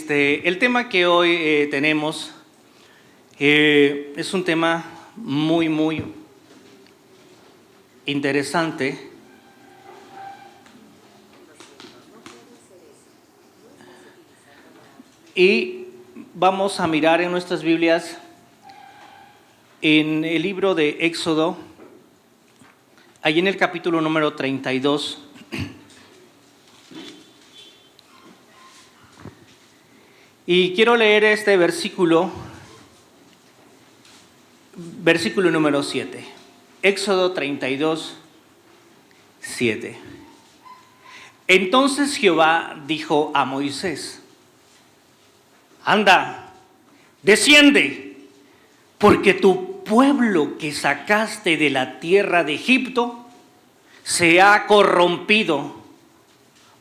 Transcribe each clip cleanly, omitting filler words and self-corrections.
El tema que hoy tenemos es un tema muy interesante. Y vamos a mirar en nuestras Biblias en el libro de Éxodo, allí en el capítulo número 32. Y quiero leer este versículo número 7. Éxodo 32, 7. Entonces Jehová dijo a Moisés: anda, desciende, porque tu pueblo que sacaste de la tierra de Egipto se ha corrompido.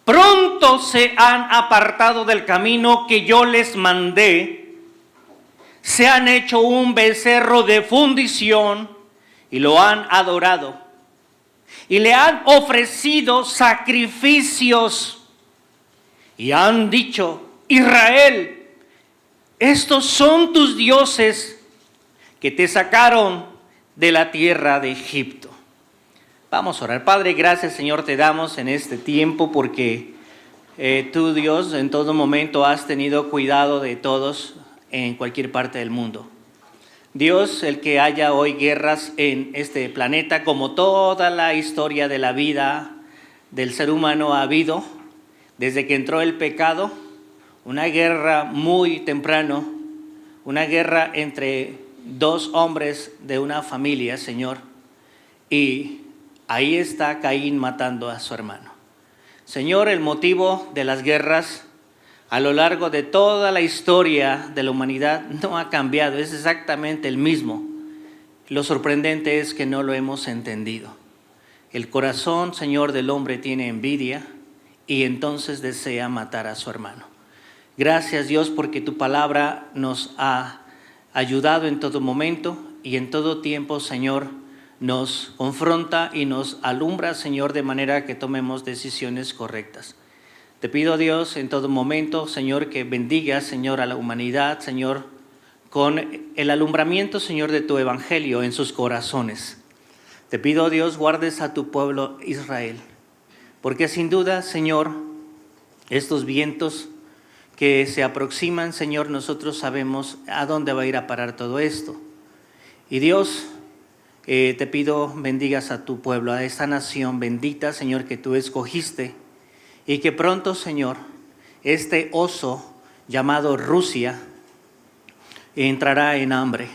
Pronto se han apartado del camino que yo les mandé, se han hecho un becerro de fundición y lo han adorado, y le han ofrecido sacrificios, y han dicho: Israel, estos son tus dioses que te sacaron de la tierra de Egipto. Vamos a orar. Padre, gracias, Señor, te damos en este tiempo porque tú, Dios, en todo momento has tenido cuidado de todos en cualquier parte del mundo. Dios, el que haya hoy guerras en este planeta, como toda la historia de la vida del ser humano ha habido, desde que entró el pecado, una guerra muy temprano, una guerra entre dos hombres de una familia, Señor, y ahí está Caín matando a su hermano. Señor, el motivo de las guerras a lo largo de toda la historia de la humanidad no ha cambiado, es exactamente el mismo. Lo sorprendente es que no lo hemos entendido. El corazón, Señor, del hombre tiene envidia y entonces desea matar a su hermano. Gracias, Dios, porque tu palabra nos ha ayudado en todo momento y en todo tiempo, Señor, nos confronta y nos alumbra, Señor, de manera que tomemos decisiones correctas. Te pido, Dios, en todo momento, Señor, que bendigas, Señor, a la humanidad, Señor, con el alumbramiento, Señor, de tu evangelio en sus corazones. Te pido, Dios, guardes a tu pueblo Israel, porque sin duda, Señor, estos vientos que se aproximan, Señor, nosotros sabemos a dónde va a ir a parar todo esto. Y Dios, te pido bendigas a tu pueblo, a esta nación bendita, Señor, que tú escogiste, y que pronto, Señor, este oso llamado Rusia entrará en hambre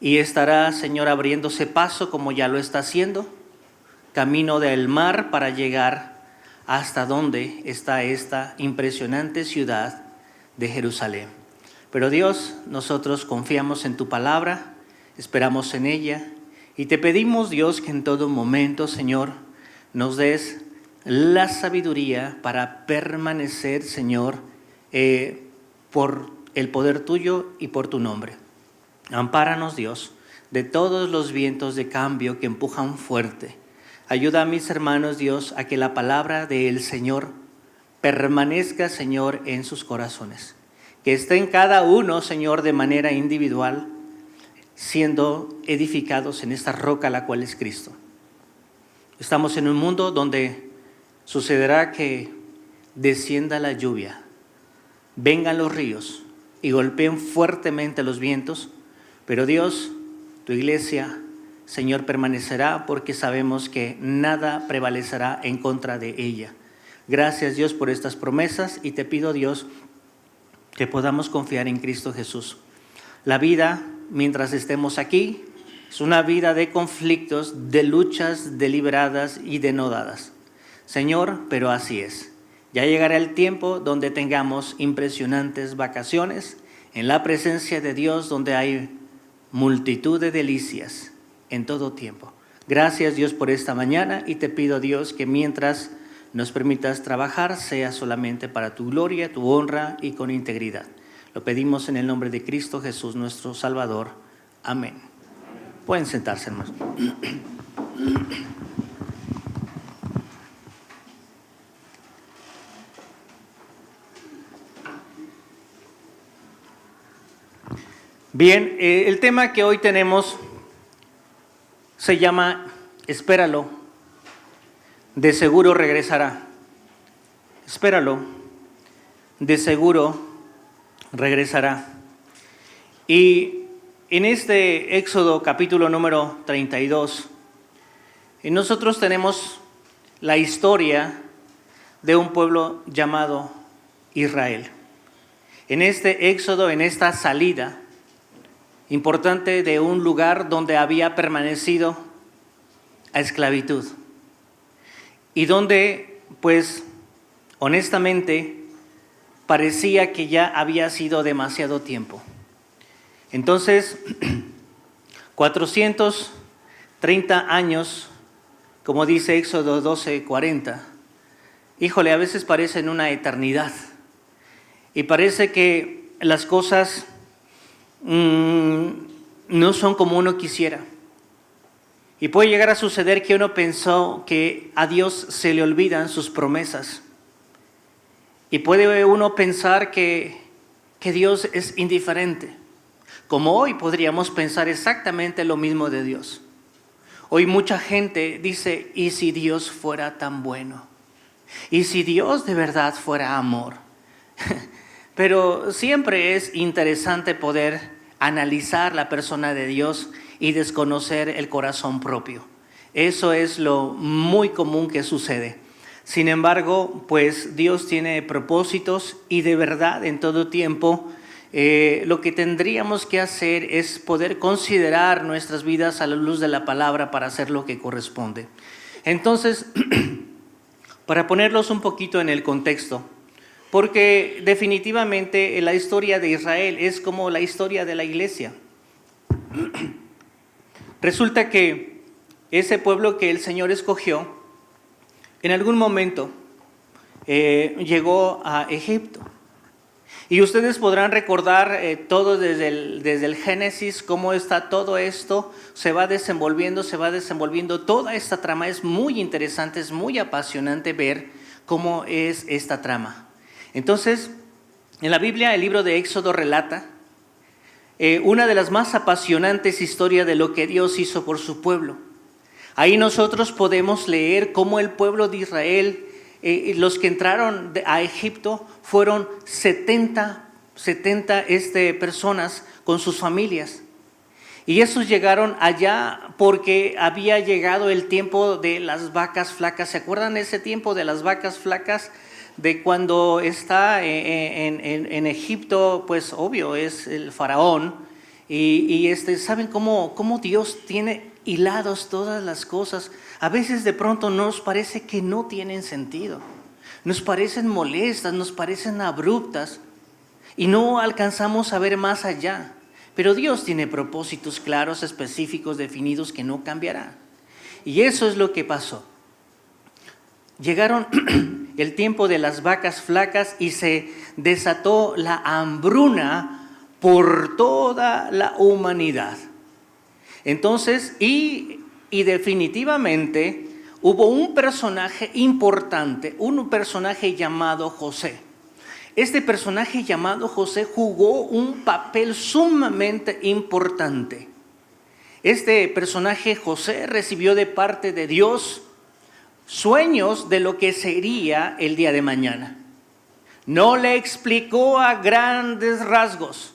y estará, Señor, abriéndose paso, como ya lo está haciendo, camino del mar para llegar hasta donde está esta impresionante ciudad de Jerusalén. Pero Dios, nosotros confiamos en tu palabra, esperamos en ella y te pedimos, Dios, que en todo momento, Señor, nos des la sabiduría para permanecer, Señor, por el poder tuyo y por tu nombre. Ampáranos, Dios, de todos los vientos de cambio que empujan fuerte. Ayuda a mis hermanos, Dios, a que la palabra del Señor permanezca, Señor, en sus corazones. Que esté en cada uno, Señor, de manera individual, siendo edificados en esta roca, la cual es Cristo. Estamos en un mundo donde sucederá que descienda la lluvia, vengan los ríos y golpeen fuertemente los vientos, pero Dios, tu iglesia, Señor, permanecerá porque sabemos que nada prevalecerá en contra de ella. Gracias, Dios, por estas promesas y te pido, Dios, que podamos confiar en Cristo Jesús. La vida, mientras estemos aquí, es una vida de conflictos, de luchas deliberadas y denodadas. Señor, pero así es. Ya llegará el tiempo donde tengamos impresionantes vacaciones en la presencia de Dios, donde hay multitud de delicias en todo tiempo. Gracias, Dios, por esta mañana y te pido, Dios, que mientras nos permitas trabajar sea solamente para tu gloria, tu honra y con integridad. Lo pedimos en el nombre de Cristo Jesús, nuestro Salvador. Amén. Pueden sentarse, hermanos. Bien, el tema que hoy tenemos se llama Espéralo, de seguro regresará. Espéralo, de seguro regresará. Y en este Éxodo capítulo número 32, nosotros tenemos la historia de un pueblo llamado Israel. En este Éxodo, en esta salida importante de un lugar donde había permanecido a esclavitud y donde, pues, honestamente, parecía que ya había sido demasiado tiempo. Entonces, 430 años, como dice Éxodo 12:40, híjole, a veces parecen una eternidad y parece que las cosas no son como uno quisiera. Y puede llegar a suceder que uno pensó que a Dios se le olvidan sus promesas. Y puede uno pensar que Dios es indiferente. Como hoy podríamos pensar exactamente lo mismo de Dios. Hoy mucha gente dice, ¿y si Dios fuera tan bueno? ¿Y si Dios de verdad fuera amor? Pero siempre es interesante poder analizar la persona de Dios y desconocer el corazón propio. Eso es lo muy común que sucede. Sin embargo, pues Dios tiene propósitos y de verdad en todo tiempo lo que tendríamos que hacer es poder considerar nuestras vidas a la luz de la palabra para hacer lo que corresponde. Entonces, para ponerlos un poquito en el contexto, porque definitivamente la historia de Israel es como la historia de la iglesia. Resulta que ese pueblo que el Señor escogió, en algún momento llegó a Egipto. Y ustedes podrán recordar todo desde el Génesis, cómo está todo esto, se va desenvolviendo. Toda esta trama es muy interesante, es muy apasionante ver cómo es esta trama. Entonces, en la Biblia, el libro de Éxodo relata una de las más apasionantes historias de lo que Dios hizo por su pueblo. Ahí nosotros podemos leer cómo el pueblo de Israel, los que entraron a Egipto, fueron 70 personas con sus familias. Y esos llegaron allá porque había llegado el tiempo de las vacas flacas. ¿Se acuerdan de ese tiempo de las vacas flacas? De cuando está en Egipto, pues obvio, es el faraón. Y ¿saben cómo Dios tiene hilados todas las cosas? A veces de pronto nos parece que no tienen sentido. Nos parecen molestas, nos parecen abruptas. Y no alcanzamos a ver más allá. Pero Dios tiene propósitos claros, específicos, definidos, que no cambiarán. Y eso es lo que pasó. Llegaron el tiempo de las vacas flacas y se desató la hambruna por toda la humanidad. Entonces, y definitivamente hubo un personaje importante, un personaje llamado José. Este personaje llamado José jugó un papel sumamente importante. Este personaje José recibió de parte de Dios sueños de lo que sería el día de mañana. No le explicó a grandes rasgos,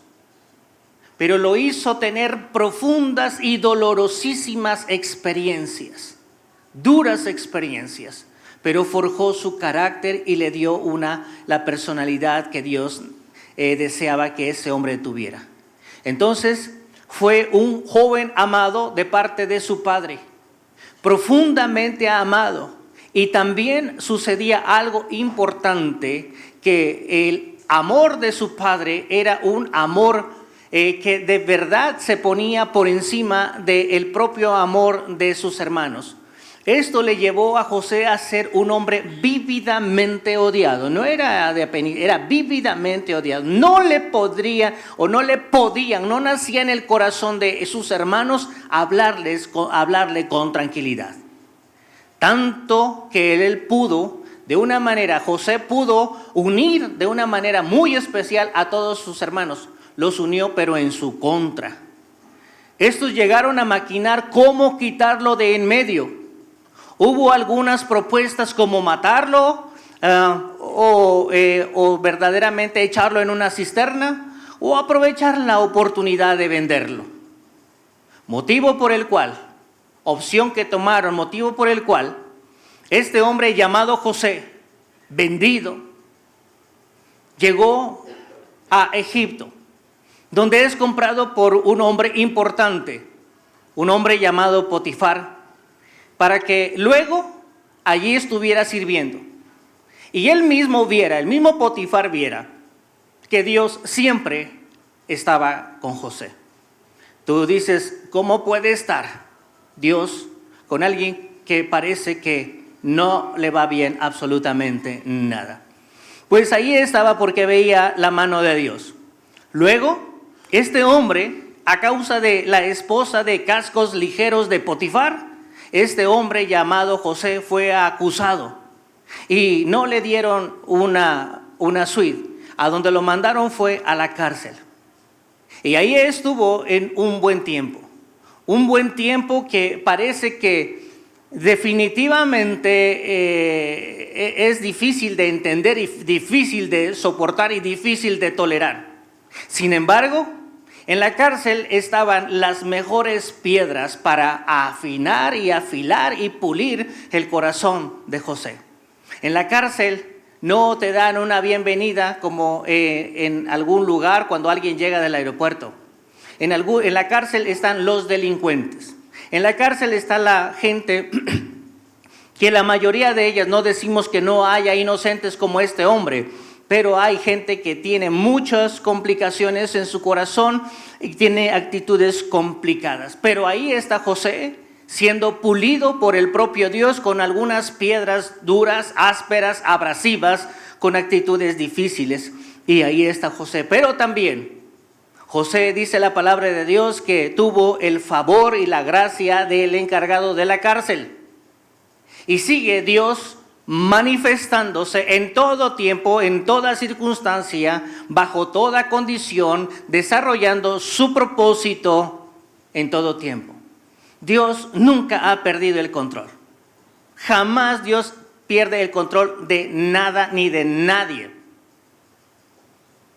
pero lo hizo tener profundas y dolorosísimas experiencias, duras experiencias, pero forjó su carácter y le dio la personalidad que Dios deseaba que ese hombre tuviera. Entonces, fue un joven amado de parte de su padre, profundamente amado. Y también sucedía algo importante, que el amor de su padre era un amor que de verdad se ponía por encima del propio amor de sus hermanos. Esto le llevó a José a ser un hombre vívidamente odiado. No era era vívidamente odiado. No le podían, no nacía en el corazón de sus hermanos hablarle con tranquilidad. Tanto que él pudo, José pudo unir de una manera muy especial a todos sus hermanos. los unió, pero en su contra. Estos llegaron a maquinar cómo quitarlo de en medio. Hubo algunas propuestas como matarlo o verdaderamente echarlo en una cisterna o aprovechar la oportunidad de venderlo. Motivo por el cual, opción que tomaron, motivo por el cual este hombre llamado José, vendido, llegó a Egipto, donde es comprado por un hombre importante, un hombre llamado Potifar, para que luego allí estuviera sirviendo. Y él mismo viera, el mismo Potifar viera, que Dios siempre estaba con José. Tú dices, ¿cómo puede estar Dios con alguien que parece que no le va bien absolutamente nada? Pues ahí estaba porque veía la mano de Dios. Luego, este hombre, a causa de la esposa de cascos ligeros de Potifar, este hombre llamado José fue acusado y no le dieron una suite. A donde lo mandaron fue a la cárcel. Y ahí estuvo en un buen tiempo que parece que definitivamente es difícil de entender y difícil de soportar y difícil de tolerar. Sin embargo, en la cárcel estaban las mejores piedras para afinar y afilar y pulir el corazón de José. En la cárcel no te dan una bienvenida como en algún lugar cuando alguien llega del aeropuerto. En la cárcel están los delincuentes. En la cárcel está la gente que la mayoría de ellas, no decimos que no haya inocentes como este hombre, pero hay gente que tiene muchas complicaciones en su corazón y tiene actitudes complicadas. Pero ahí está José, siendo pulido por el propio Dios con algunas piedras duras, ásperas, abrasivas, con actitudes difíciles. Y ahí está José. Pero también José, dice la palabra de Dios, que tuvo el favor y la gracia del encargado de la cárcel. Y sigue Dios manifestándose en todo tiempo, en toda circunstancia, bajo toda condición, desarrollando su propósito en todo tiempo. Dios nunca ha perdido el control. Jamás Dios pierde el control de nada ni de nadie.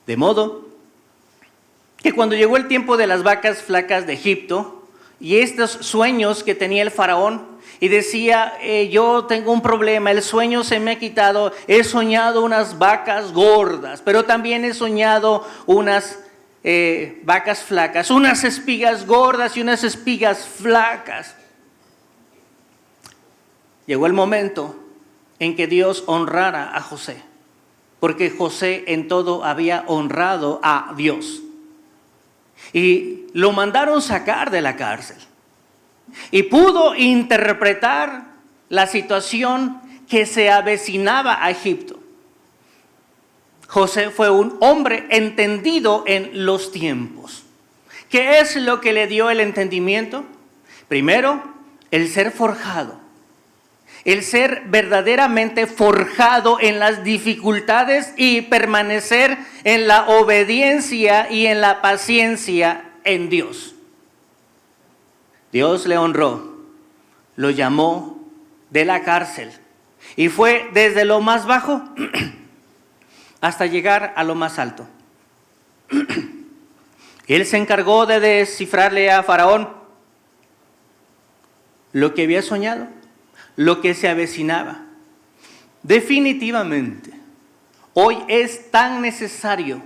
De modo que cuando llegó el tiempo de las vacas flacas de Egipto y estos sueños que tenía el faraón, y decía, yo tengo un problema, el sueño se me ha quitado, he soñado unas vacas gordas, pero también he soñado unas vacas flacas, unas espigas gordas y unas espigas flacas. Llegó el momento en que Dios honrara a José, porque José en todo había honrado a Dios. Y lo mandaron sacar de la cárcel. Y pudo interpretar la situación que se avecinaba a Egipto. José fue un hombre entendido en los tiempos. ¿Qué es lo que le dio el entendimiento? Primero, el ser forjado. El ser verdaderamente forjado en las dificultades y permanecer en la obediencia y en la paciencia en Dios. Dios le honró, lo llamó de la cárcel y fue desde lo más bajo hasta llegar a lo más alto. Él se encargó de descifrarle a Faraón lo que había soñado, lo que se avecinaba. Definitivamente, hoy es tan necesario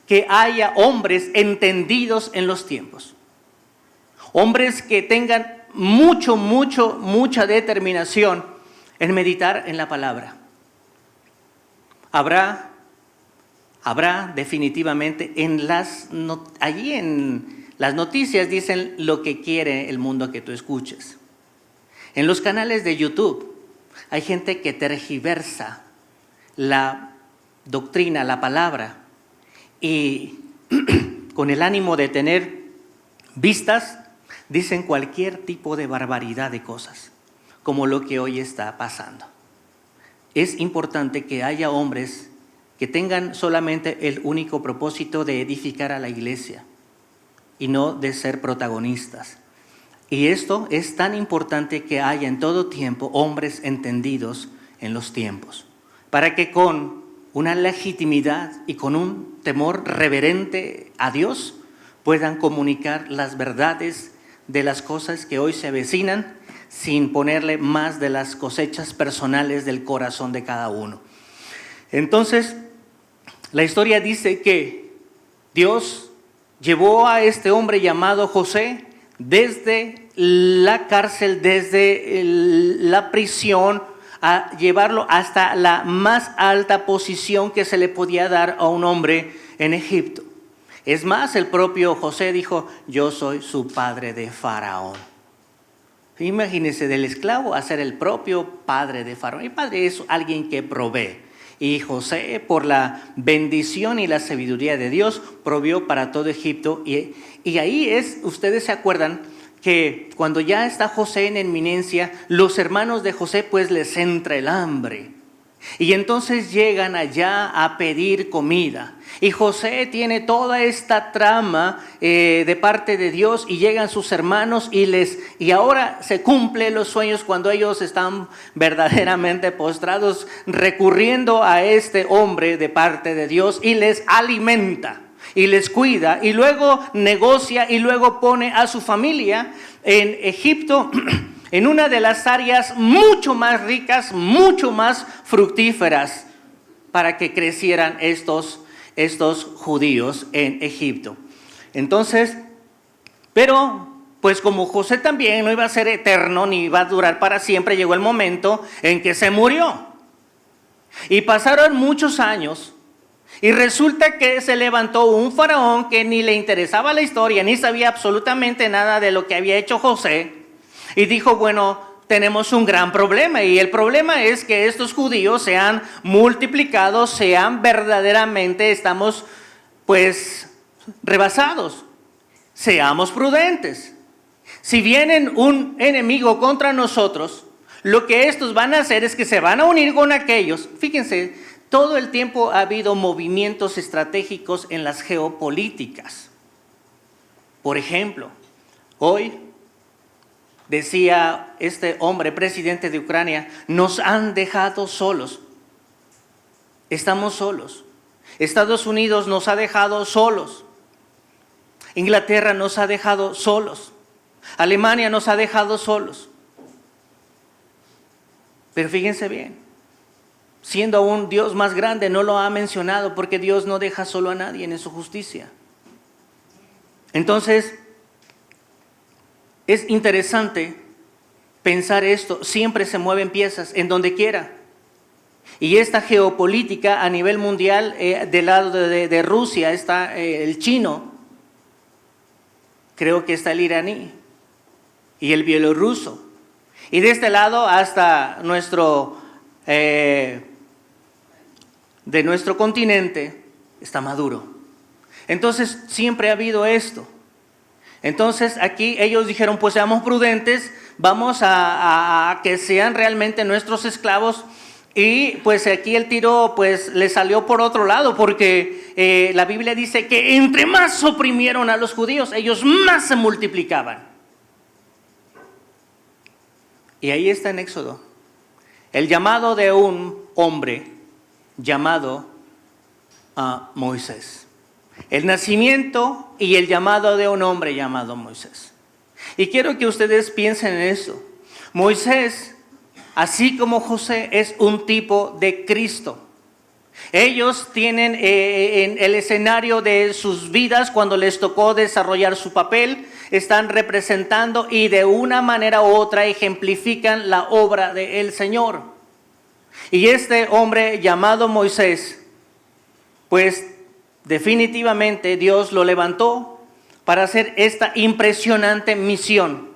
que haya hombres entendidos en los tiempos. Hombres que tengan mucha determinación en meditar en la palabra. Habrá definitivamente allí en las noticias dicen lo que quiere el mundo que tú escuches. En los canales de YouTube hay gente que tergiversa la doctrina, la palabra, y con el ánimo de tener vistas, dicen cualquier tipo de barbaridad de cosas, como lo que hoy está pasando. Es importante que haya hombres que tengan solamente el único propósito de edificar a la iglesia y no de ser protagonistas. Y esto es tan importante que haya en todo tiempo hombres entendidos en los tiempos, para que con una legitimidad y con un temor reverente a Dios puedan comunicar las verdades de las cosas que hoy se avecinan sin ponerle más de las cosechas personales del corazón de cada uno. Entonces, la historia dice que Dios llevó a este hombre llamado José desde la cárcel, desde la prisión, a llevarlo hasta la más alta posición que se le podía dar a un hombre en Egipto. Es más, el propio José dijo: yo soy su padre de Faraón. Imagínense, del esclavo a ser el propio padre de Faraón. El padre es alguien que provee. Y José, por la bendición y la sabiduría de Dios, provió para todo Egipto. Y ahí es, ustedes se acuerdan, que cuando ya está José en eminencia, los hermanos de José pues les entra el hambre. Y entonces llegan allá a pedir comida. Y José tiene toda esta trama de parte de Dios, y llegan sus hermanos y ahora se cumplen los sueños cuando ellos están verdaderamente postrados, recurriendo a este hombre de parte de Dios, y les alimenta y les cuida, y luego negocia y luego pone a su familia en Egipto en una de las áreas mucho más ricas, mucho más fructíferas para que crecieran estos judíos en Egipto. Entonces, pero pues como José también no iba a ser eterno ni iba a durar para siempre, llegó el momento en que se murió. Y pasaron muchos años. Y resulta que se levantó un faraón que ni le interesaba la historia, ni sabía absolutamente nada de lo que había hecho José. Y dijo: bueno, tenemos un gran problema. Y el problema es que estos judíos se han multiplicado, estamos pues rebasados. Seamos prudentes. Si vienen un enemigo contra nosotros, lo que estos van a hacer es que se van a unir con aquellos. Fíjense, todo el tiempo ha habido movimientos estratégicos en las geopolíticas. Por ejemplo, hoy decía este hombre, presidente de Ucrania: nos han dejado solos. Estamos solos. Estados Unidos nos ha dejado solos. Inglaterra nos ha dejado solos. Alemania nos ha dejado solos. Pero fíjense bien, siendo un Dios más grande, no lo ha mencionado, porque Dios no deja solo a nadie en su justicia. Entonces, es interesante pensar esto. Siempre se mueven piezas en donde quiera. Y esta geopolítica a nivel mundial, del lado de Rusia está el chino, creo que está el iraní y el bielorruso. Y de este lado hasta de nuestro continente está Maduro. Entonces siempre ha habido esto. Entonces aquí ellos dijeron: pues seamos prudentes, vamos a que sean realmente nuestros esclavos. Y pues aquí el tiro pues le salió por otro lado, porque la Biblia dice que entre más oprimieron a los judíos, ellos más se multiplicaban. Y ahí está en Éxodo el llamado de un hombre llamado Moisés. El nacimiento y el llamado de un hombre llamado Moisés. Y quiero que ustedes piensen en eso. Moisés, así como José, es un tipo de Cristo. Ellos tienen en el escenario de sus vidas, cuando les tocó desarrollar su papel, están representando y de una manera u otra ejemplifican la obra del Señor. Y este hombre llamado Moisés, pues definitivamente Dios lo levantó para hacer esta impresionante misión.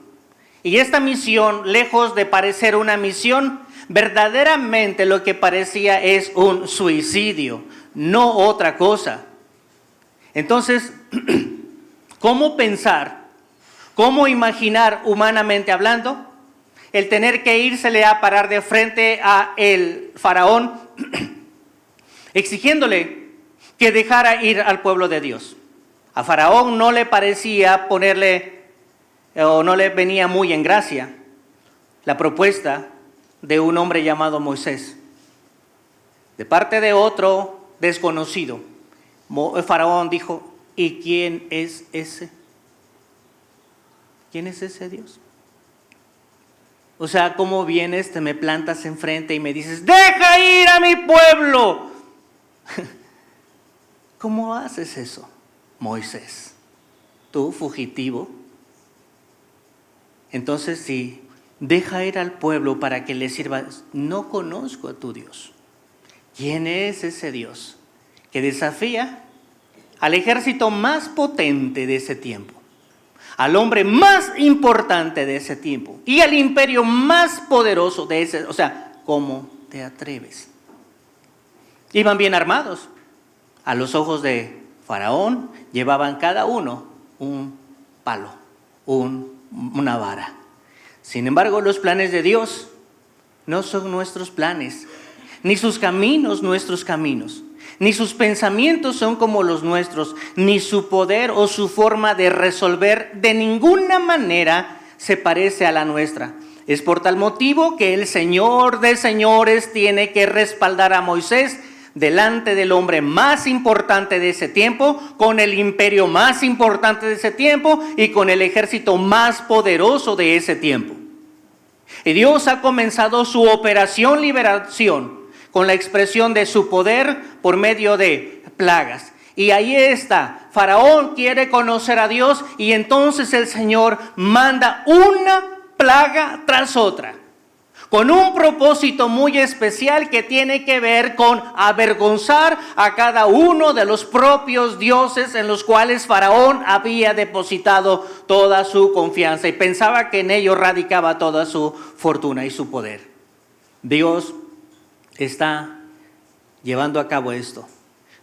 Y esta misión, lejos de parecer una misión, verdaderamente lo que parecía es un suicidio, no otra cosa. Entonces, ¿cómo pensar, cómo imaginar humanamente hablando el tener que írsele a parar de frente a el faraón, exigiéndole que dejara ir al pueblo de Dios. A Faraón no le parecía ponerle, o no le venía muy en gracia la propuesta de un hombre llamado Moisés, de parte de otro desconocido. Faraón dijo: ¿y quién es ese? ¿Quién es ese Dios? O sea, ¿cómo vienes, te me plantas enfrente y me dices: ¡deja ir a mi pueblo! ¿Cómo haces eso, Moisés? Tú, fugitivo. Entonces, sí, deja ir al pueblo para que le sirvas. No conozco a tu Dios. ¿Quién es ese Dios que desafía al ejército más potente de ese tiempo, al hombre más importante de ese tiempo y al imperio más poderoso de ese? O sea, ¿cómo te atreves? Iban bien armados. A los ojos de Faraón llevaban cada uno un palo, una vara. Sin embargo, los planes de Dios no son nuestros planes, ni sus caminos nuestros caminos, ni sus pensamientos son como los nuestros, ni su poder o su forma de resolver de ninguna manera se parece a la nuestra. Es por tal motivo que el Señor de señores tiene que respaldar a Moisés delante del hombre más importante de ese tiempo, con el imperio más importante de ese tiempo y con el ejército más poderoso de ese tiempo. Y Dios ha comenzado su operación liberación con la expresión de su poder por medio de plagas. Y ahí está, Faraón quiere conocer a Dios y entonces el Señor manda una plaga tras otra, con un propósito muy especial que tiene que ver con avergonzar a cada uno de los propios dioses en los cuales Faraón había depositado toda su confianza y pensaba que en ellos radicaba toda su fortuna y su poder. Dios está llevando a cabo esto.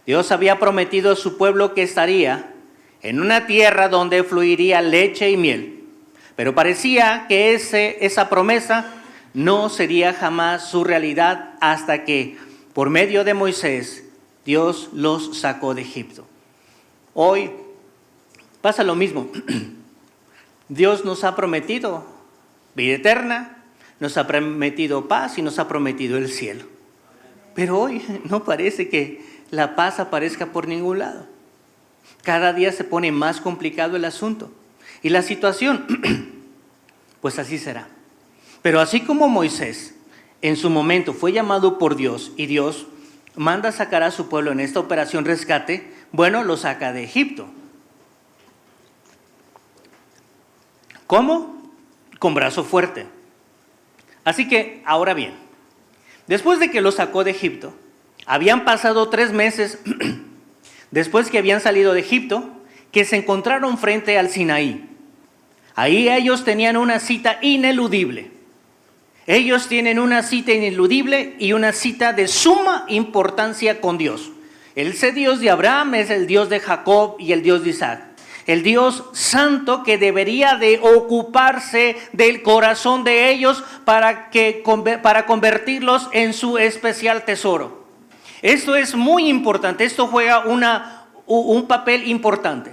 Dios había prometido a su pueblo que estaría en una tierra donde fluiría leche y miel, pero parecía que esa promesa no sería jamás su realidad hasta que, por medio de Moisés, Dios los sacó de Egipto. Hoy pasa lo mismo. Dios nos ha prometido vida eterna, nos ha prometido paz y nos ha prometido el cielo. Pero hoy no parece que la paz aparezca por ningún lado. Cada día se pone más complicado el asunto. Y la situación, pues así será. Pero así como Moisés en su momento fue llamado por Dios y Dios manda sacar a su pueblo en esta operación rescate, bueno, lo saca de Egipto. ¿Cómo? Con brazo fuerte. Así que, ahora bien, después de que lo sacó de Egipto, habían pasado 3 meses después que habían salido de Egipto, que se encontraron frente al Sinaí. Ahí ellos tenían una cita ineludible. Ellos tienen una cita ineludible y una cita de suma importancia con Dios. Ese Dios de Abraham es el Dios de Jacob y el Dios de Isaac. El Dios santo que debería de ocuparse del corazón de ellos para convertirlos en su especial tesoro. Esto es muy importante, esto juega un papel importante.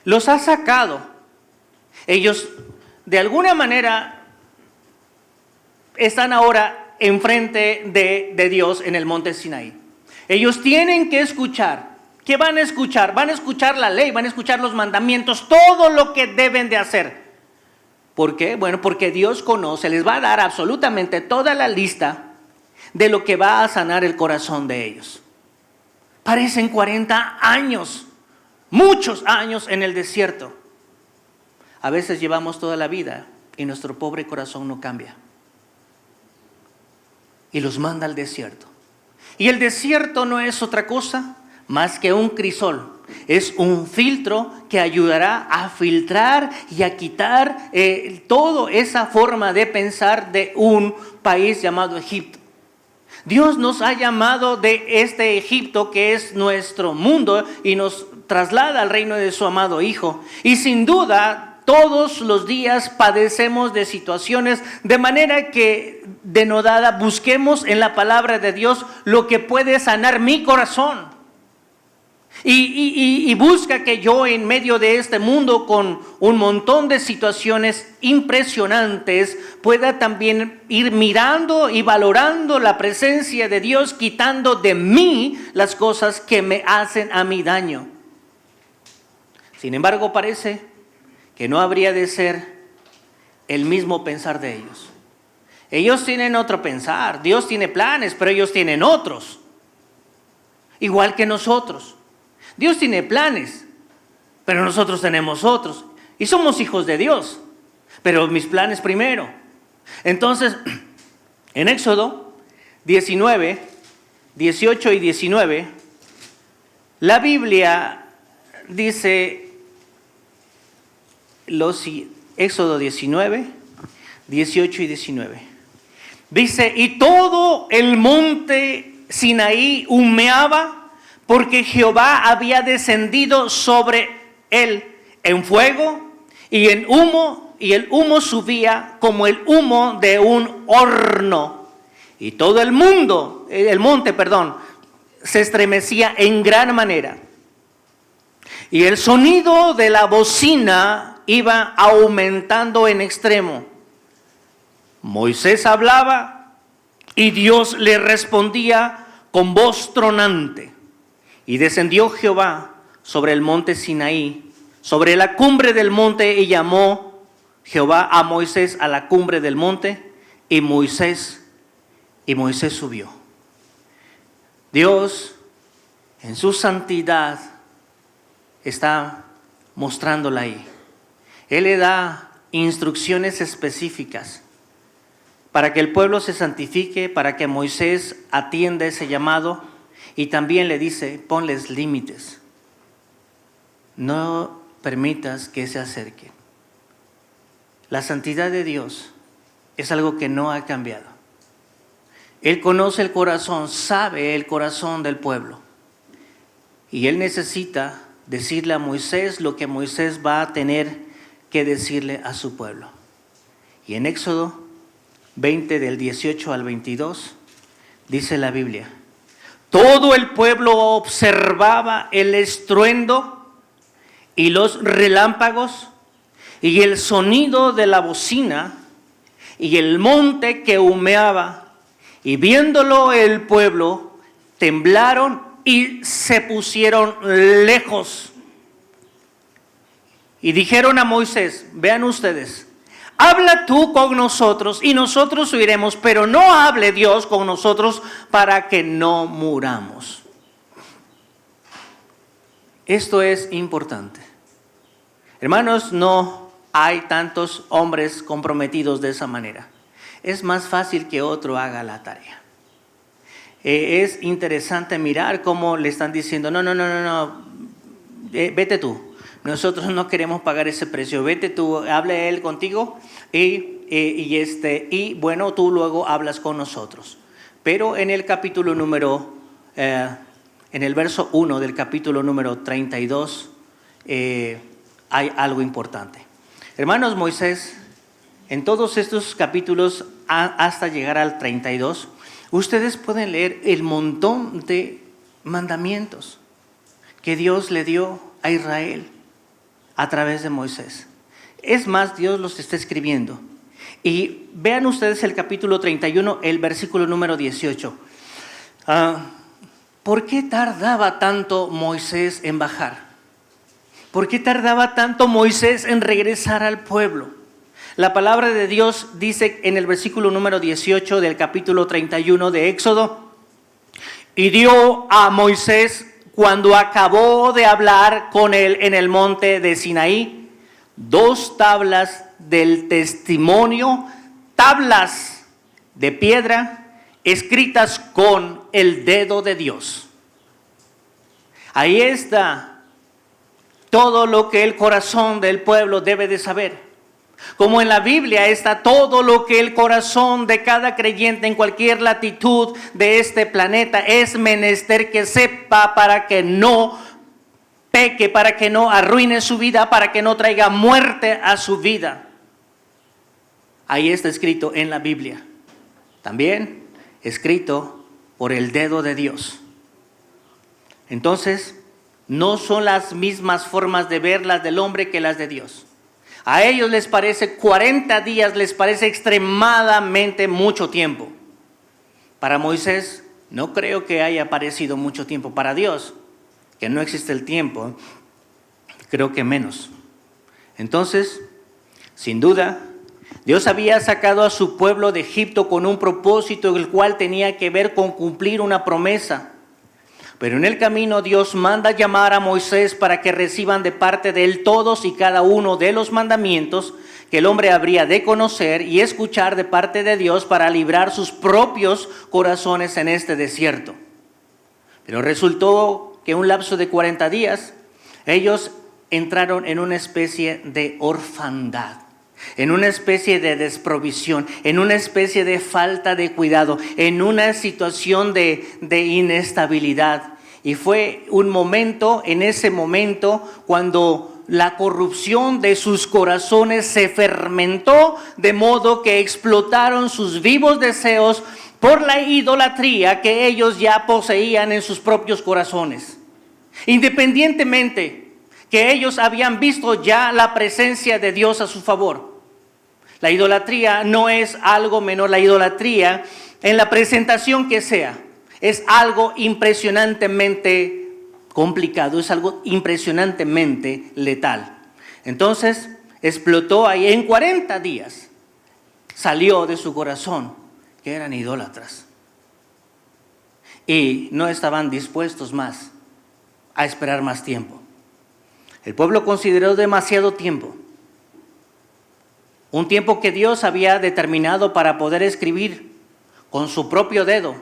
Los ha sacado. Ellos de alguna manera están ahora enfrente de Dios en el monte Sinaí. Ellos tienen que escuchar. ¿Qué van a escuchar? Van a escuchar la ley, van a escuchar los mandamientos, todo lo que deben de hacer. ¿Por qué? Bueno, porque Dios conoce, les va a dar absolutamente toda la lista de lo que va a sanar el corazón de ellos. Parecen 40 años, muchos años en el desierto. A veces llevamos toda la vida y nuestro pobre corazón no cambia. Y los manda al desierto. Y el desierto no es otra cosa más que un crisol. Es un filtro que ayudará a filtrar y a quitar toda esa forma de pensar de un país llamado Egipto. Dios nos ha llamado de este Egipto que es nuestro mundo y nos traslada al reino de su amado Hijo. Y sin duda todos los días padecemos de situaciones, de manera que denodada busquemos en la palabra de Dios lo que puede sanar mi corazón. Y busca que yo en medio de este mundo con un montón de situaciones impresionantes pueda también ir mirando y valorando la presencia de Dios, quitando de mí las cosas que me hacen a mí daño. Sin embargo, parece que no habría de ser el mismo pensar de ellos. Ellos tienen otro pensar, Dios tiene planes, pero ellos tienen otros, igual que nosotros. Dios tiene planes, pero nosotros tenemos otros. Y somos hijos de Dios, pero mis planes primero. Entonces, en Éxodo 19, 18 y 19, la Biblia dice, Éxodo 19, 18 y 19. Dice, y todo el monte Sinaí humeaba, porque Jehová había descendido sobre él en fuego y en humo, y el humo subía como el humo de un horno. Y todo el monte, se estremecía en gran manera. Y el sonido de la bocina iba aumentando en extremo. Moisés hablaba y Dios le respondía con voz tronante. Y descendió Jehová sobre el monte Sinaí, sobre la cumbre del monte, y llamó Jehová a Moisés a la cumbre del monte, y Moisés subió. Dios, en su santidad, está mostrándola ahí. Él le da instrucciones específicas para que el pueblo se santifique, para que Moisés atienda ese llamado. Y también le dice, ponles límites. No permitas que se acerquen. La santidad de Dios es algo que no ha cambiado. Él conoce el corazón, sabe el corazón del pueblo. Y Él necesita decirle a Moisés lo que Moisés va a tener que decirle a su pueblo. Y en Éxodo 20 del 18 al 22 dice la Biblia, todo el pueblo observaba el estruendo y los relámpagos y el sonido de la bocina y el monte que humeaba, y viéndolo el pueblo temblaron y se pusieron lejos. Y dijeron a Moisés, vean ustedes, habla tú con nosotros y nosotros oiremos, pero no hable Dios con nosotros para que no muramos. Esto es importante. Hermanos, no hay tantos hombres comprometidos de esa manera. Es más fácil que otro haga la tarea. Es interesante mirar cómo le están diciendo, no, vete tú. Nosotros no queremos pagar ese precio. Vete tú, hable él contigo y bueno, tú luego hablas con nosotros. Pero en el capítulo en el verso 1 del capítulo número 32, hay algo importante. Hermanos, Moisés, en todos estos capítulos hasta llegar al 32, ustedes pueden leer el montón de mandamientos que Dios le dio a Israel a través de Moisés. Es más, Dios los está escribiendo. Y vean ustedes el capítulo 31, el versículo número 18. ¿Por qué tardaba tanto Moisés en bajar? ¿Por qué tardaba tanto Moisés en regresar al pueblo? La palabra de Dios dice en el versículo número 18 del capítulo 31 de Éxodo, y dio a Moisés, cuando acabó de hablar con él en el monte de Sinaí, 2 tablas del testimonio, tablas de piedra escritas con el dedo de Dios. Ahí está todo lo que el corazón del pueblo debe de saber. Como en la Biblia está todo lo que el corazón de cada creyente en cualquier latitud de este planeta es menester que sepa para que no peque, para que no arruine su vida, para que no traiga muerte a su vida. Ahí está escrito en la Biblia. También escrito por el dedo de Dios. Entonces, no son las mismas formas de ver las del hombre que las de Dios. A ellos les parece 40 días, les parece extremadamente mucho tiempo. Para Moisés, no creo que haya parecido mucho tiempo. Para Dios, que no existe el tiempo, creo que menos. Entonces, sin duda, Dios había sacado a su pueblo de Egipto con un propósito, el cual tenía que ver con cumplir una promesa. Pero en el camino Dios manda llamar a Moisés para que reciban de parte de él todos y cada uno de los mandamientos que el hombre habría de conocer y escuchar de parte de Dios para librar sus propios corazones en este desierto. Pero resultó que en un lapso de 40 días ellos entraron en una especie de orfandad, en una especie de desprovisión, en una especie de falta de cuidado, en una situación de inestabilidad. Y fue un momento, en ese momento, cuando la corrupción de sus corazones se fermentó, de modo que explotaron sus vivos deseos por la idolatría que ellos ya poseían en sus propios corazones. Independientemente que ellos habían visto ya la presencia de Dios a su favor. La idolatría no es algo menor, la idolatría en la presentación que sea, es algo impresionantemente complicado, es algo impresionantemente letal. Entonces, explotó ahí en 40 días, salió de su corazón que eran idólatras y no estaban dispuestos más a esperar más tiempo. El pueblo consideró demasiado tiempo, un tiempo que Dios había determinado para poder escribir con su propio dedo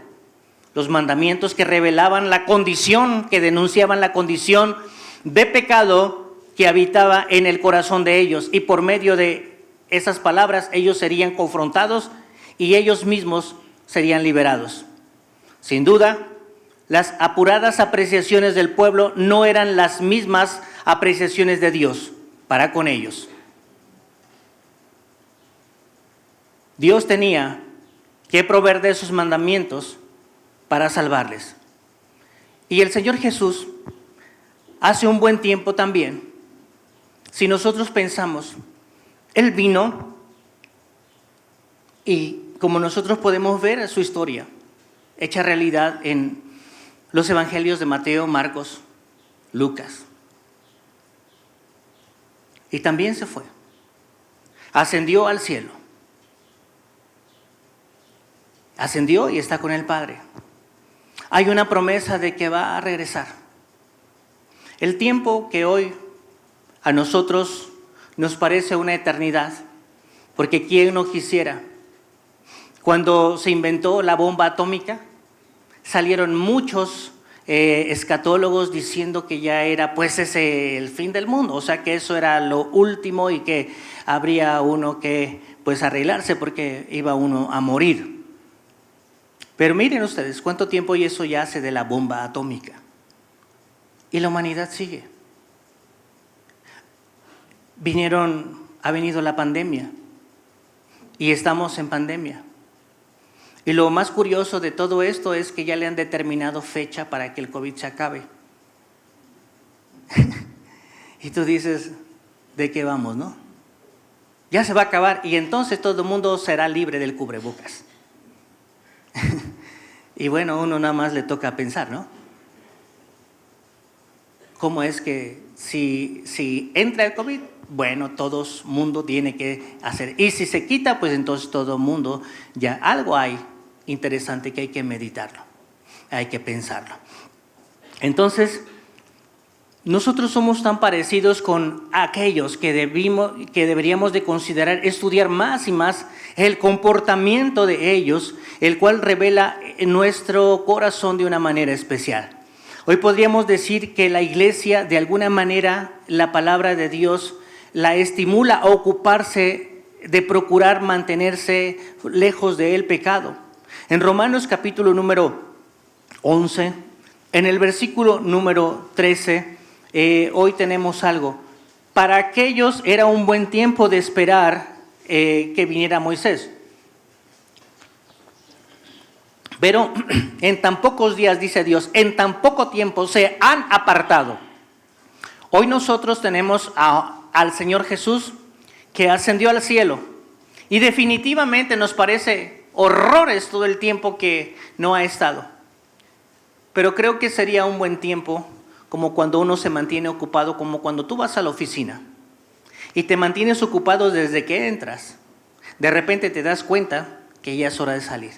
los mandamientos que revelaban la condición, que denunciaban la condición de pecado que habitaba en el corazón de ellos, y por medio de esas palabras ellos serían confrontados y ellos mismos serían liberados. Sin duda, las apuradas apreciaciones del pueblo no eran las mismas apreciaciones de Dios para con ellos. Dios tenía que proveer de esos mandamientos para salvarles. Y el Señor Jesús, hace un buen tiempo también, si nosotros pensamos, Él vino y como nosotros podemos ver su historia, hecha realidad en los evangelios de Mateo, Marcos, Lucas. Y también se fue, ascendió al cielo, ascendió y está con el Padre. Hay una promesa de que va a regresar. El tiempo que hoy a nosotros nos parece una eternidad, porque ¿quién no quisiera? Cuando se inventó la bomba atómica, salieron muchos escatólogos diciendo que ya era pues ese el fin del mundo, o sea que eso era lo último y que habría uno que pues arreglarse porque iba uno a morir. Pero miren ustedes cuánto tiempo y eso ya hace de la bomba atómica. Y la humanidad sigue. Ha venido la pandemia y estamos en pandemia. Y lo más curioso de todo esto es que ya le han determinado fecha para que el COVID se acabe. Y tú dices, ¿de qué vamos, no? Ya se va a acabar y entonces todo el mundo será libre del cubrebocas. Y bueno, uno nada más le toca pensar, ¿no? ¿Cómo es que si entra el COVID, bueno, todo mundo tiene que hacer? Y si se quita, pues entonces todo mundo, ya algo hay interesante que hay que meditarlo, hay que pensarlo. Entonces, nosotros somos tan parecidos con aquellos que deberíamos de considerar, estudiar más y más el comportamiento de ellos, el cual revela en nuestro corazón de una manera especial. Hoy podríamos decir que la iglesia, de alguna manera, la palabra de Dios la estimula a ocuparse de procurar mantenerse lejos del pecado. En Romanos capítulo número 11, en el versículo número 13, hoy tenemos algo. Para aquellos era un buen tiempo de esperar que viniera Moisés. Pero en tan pocos días, dice Dios, en tan poco tiempo se han apartado. Hoy nosotros tenemos al Señor Jesús que ascendió al cielo. Y definitivamente nos parece horrores todo el tiempo que no ha estado. Pero creo que sería un buen tiempo, como cuando uno se mantiene ocupado, como cuando tú vas a la oficina y te mantienes ocupado desde que entras. De repente te das cuenta que ya es hora de salir.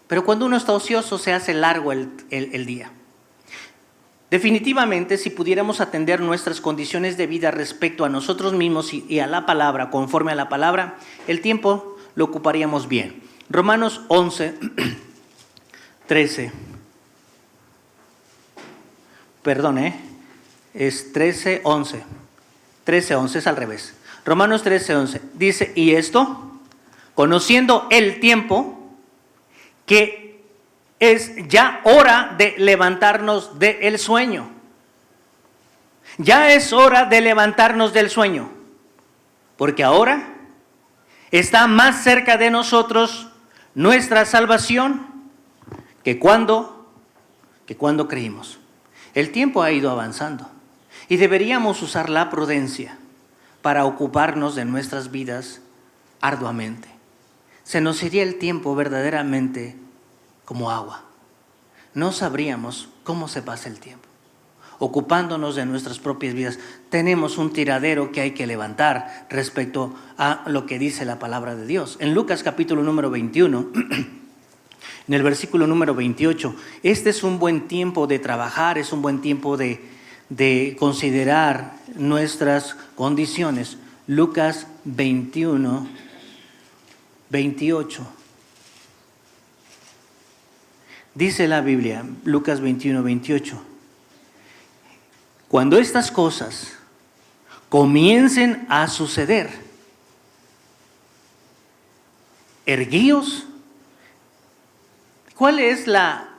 Pero cuando uno está ocioso se hace largo el día. Definitivamente, si pudiéramos atender nuestras condiciones de vida respecto a nosotros mismos y a la palabra, conforme a la palabra, el tiempo lo ocuparíamos bien. Romanos 11, 13. Perdón, es 13, 11. 13, 11, es al revés. Romanos 13, 11. Dice, y esto, conociendo el tiempo, que es ya hora de levantarnos del sueño. Ya es hora de levantarnos del sueño. Porque ahora está más cerca de nosotros nuestra salvación que cuando creímos. El tiempo ha ido avanzando y deberíamos usar la prudencia para ocuparnos de nuestras vidas arduamente. Se nos iría el tiempo verdaderamente como agua. No sabríamos cómo se pasa el tiempo. Ocupándonos de nuestras propias vidas, tenemos un tiradero que hay que levantar respecto a lo que dice la palabra de Dios. En Lucas capítulo número 21, en el versículo número 28, este es un buen tiempo de trabajar, es un buen tiempo de considerar nuestras condiciones. Lucas 21, 28. Dice la Biblia, Lucas 21, 28. Cuando estas cosas comiencen a suceder, erguíos. ¿Cuál es la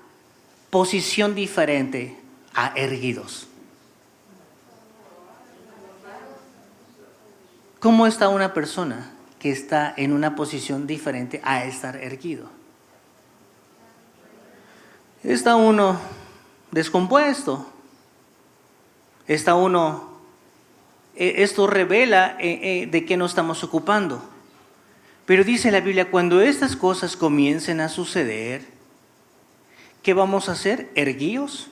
posición diferente a erguidos? ¿Cómo está una persona que está en una posición diferente a estar erguido? Está uno descompuesto. Está uno, esto revela de qué nos estamos ocupando. Pero dice la Biblia, cuando estas cosas comiencen a suceder, ¿qué vamos a hacer? Erguíos.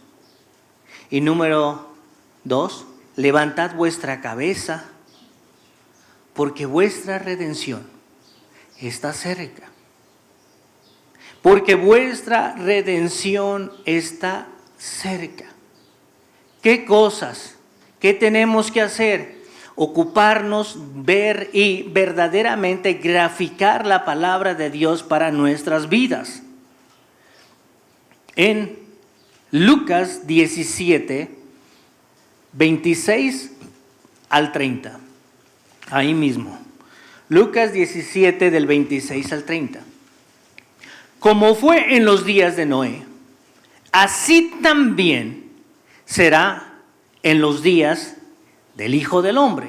Y número 2, levantad vuestra cabeza, porque vuestra redención está cerca. Porque vuestra redención está cerca. ¿Qué cosas? ¿Qué tenemos que hacer? Ocuparnos, ver y verdaderamente graficar la palabra de Dios para nuestras vidas. En Lucas 17, 26 al 30. Ahí mismo. Lucas 17 del 26 al 30. Como fue en los días de Noé, así también será en los días del Hijo del Hombre.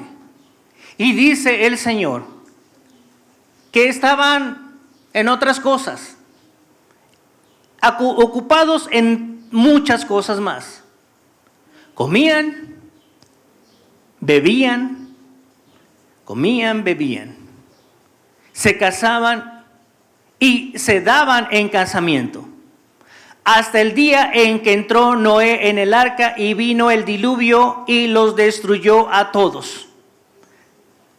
Y dice el Señor que estaban en otras cosas, ocupados en muchas cosas más. Comían, bebían, se casaban y se daban en casamiento, hasta el día en que entró Noé en el arca y vino el diluvio y los destruyó a todos.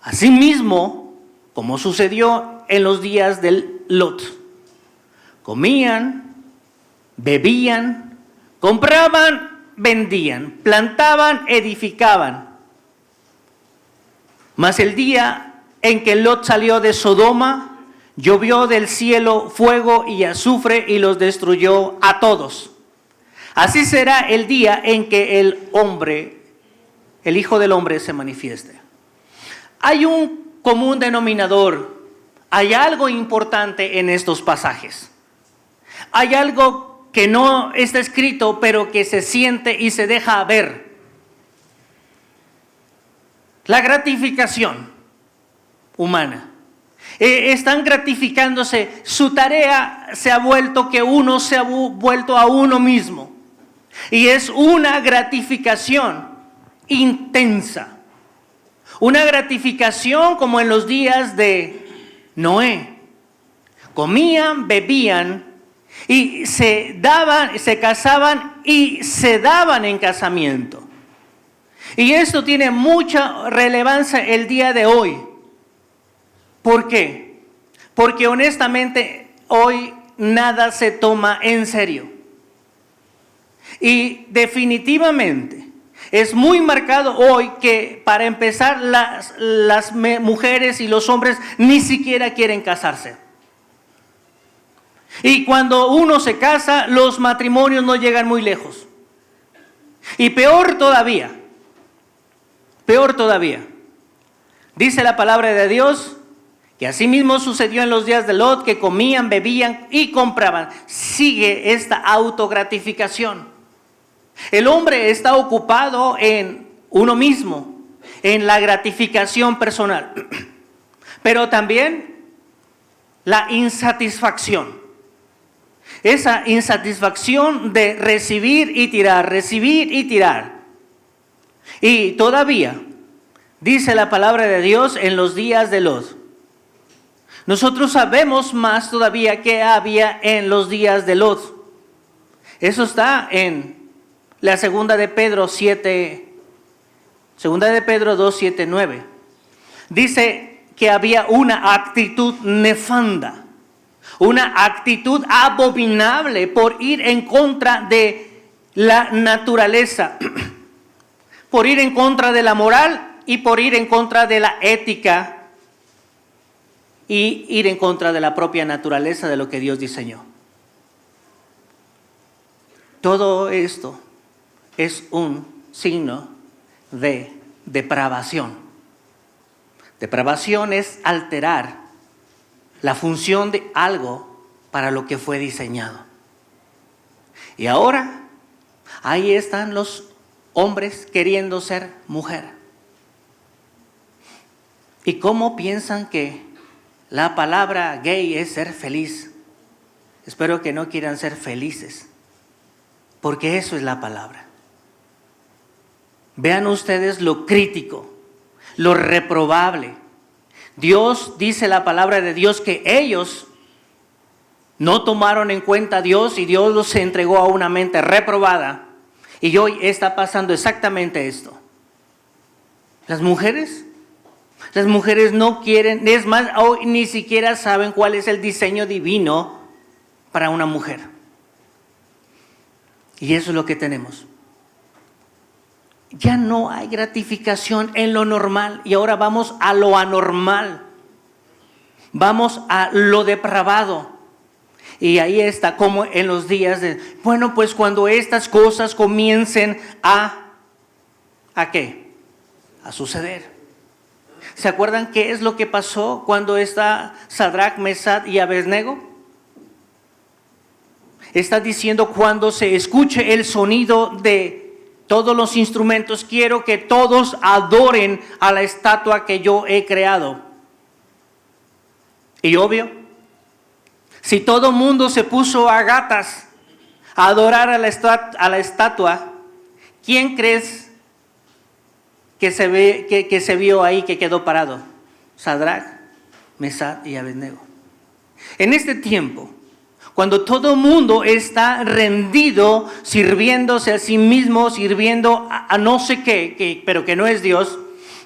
Asimismo, como sucedió en los días del Lot, comían, bebían, compraban, vendían, plantaban, edificaban. Mas el día en que Lot salió de Sodoma, llovió del cielo fuego y azufre y los destruyó a todos. Así será el día en que el Hijo del Hombre se manifieste. Hay un común denominador, hay algo importante en estos pasajes. Hay algo que no está escrito, pero que se siente y se deja ver. La gratificación humana. Están gratificándose, su tarea se ha vuelto que uno se ha vuelto a uno mismo. Y es una gratificación intensa. Una gratificación como en los días de Noé. Comían, bebían y se casaban y se daban en casamiento. Y esto tiene mucha relevancia el día de hoy. ¿Por qué? Porque honestamente hoy nada se toma en serio. Y definitivamente es muy marcado hoy que para empezar las mujeres y los hombres ni siquiera quieren casarse. Y cuando uno se casa, los matrimonios no llegan muy lejos. Y peor todavía, dice la palabra de Dios que así mismo sucedió en los días de Lot, que comían, bebían y compraban. Sigue esta autogratificación. El hombre está ocupado en uno mismo, en la gratificación personal, pero también la insatisfacción. Esa insatisfacción de recibir y tirar. Y todavía, dice la palabra de Dios en los días de Lot. Nosotros sabemos más todavía que había en los días de Lot. Eso está en la segunda de Pedro 2, 7, 9. Dice que había una actitud nefanda, una actitud abominable por ir en contra de la naturaleza, por ir en contra de la moral y por ir en contra de la ética y ir en contra de la propia naturaleza de lo que Dios diseñó. Todo esto es un signo de depravación. Depravación es alterar la función de algo para lo que fue diseñado. Y ahora, ahí están los hombres queriendo ser mujer. ¿Y cómo piensan que la palabra gay es ser feliz? Espero que no quieran ser felices, porque eso es la palabra. Vean ustedes lo crítico, lo reprobable. Dios, dice la palabra de Dios, que ellos no tomaron en cuenta a Dios y Dios los entregó a una mente reprobada. Y hoy está pasando exactamente esto. Las mujeres no quieren, es más, hoy ni siquiera saben cuál es el diseño divino para una mujer. Y eso es lo que tenemos. Ya no hay gratificación en lo normal y ahora vamos a lo anormal. Vamos a lo depravado. Y ahí está, como en los días de, bueno, pues cuando estas cosas comiencen ¿a qué? A suceder. ¿Se acuerdan qué es lo que pasó cuando está Sadrach, Mesach y Abednego? Está diciendo, cuando se escuche el sonido de todos los instrumentos, quiero que todos adoren a la estatua que yo he creado. Y obvio, si todo mundo se puso a gatas a adorar a la estatua, ¿quién crees que se vio ahí, que quedó parado? Sadrach, Mesach y Abednego. En este tiempo, cuando todo el mundo está rendido, sirviéndose a sí mismo, sirviendo a no sé qué, pero que no es Dios,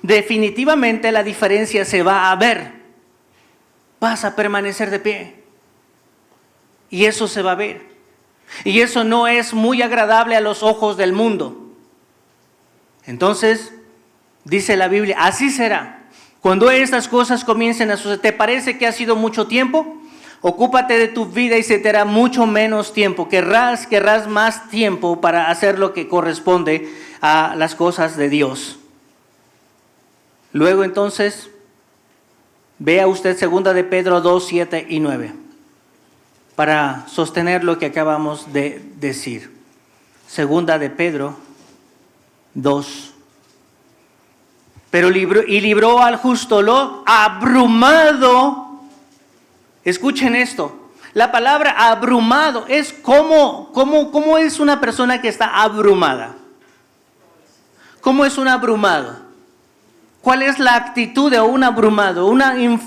definitivamente la diferencia se va a ver. Vas a permanecer de pie. Y eso se va a ver. Y eso no es muy agradable a los ojos del mundo. Entonces, dice la Biblia, así será. Cuando estas cosas comiencen a suceder, ¿te parece que ha sido mucho tiempo? Ocúpate de tu vida y se te hará mucho menos tiempo. Querrás más tiempo para hacer lo que corresponde a las cosas de Dios. Luego entonces, vea usted 2 de Pedro 2, 7 y 9. Para sostener lo que acabamos de decir. 2 de Pedro 2, Pero libró al justo Lot abrumado. Escuchen esto. La palabra abrumado es cómo es una persona que está abrumada. ¿Cómo es un abrumado? ¿Cuál es la actitud de un abrumado,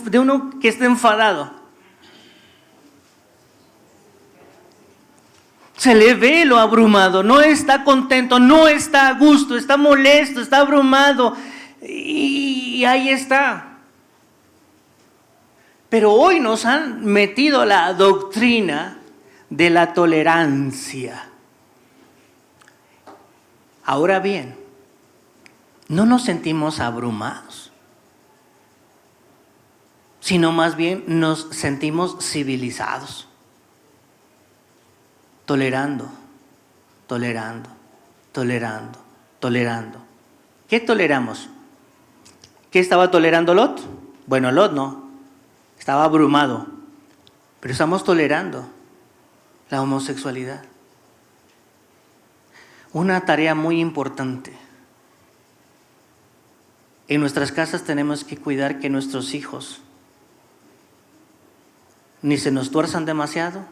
de uno que está enfadado? Se le ve lo abrumado, no está contento, no está a gusto, está molesto, está abrumado. Y ahí está. Pero hoy nos han metido la doctrina de la tolerancia. Ahora bien, no nos sentimos abrumados, sino más bien nos sentimos civilizados. Tolerando. ¿Qué toleramos? ¿Qué estaba tolerando Lot? Bueno, Lot no, estaba abrumado, pero estamos tolerando la homosexualidad. Una tarea muy importante. En nuestras casas tenemos que cuidar que nuestros hijos ni se nos tuerzan demasiado,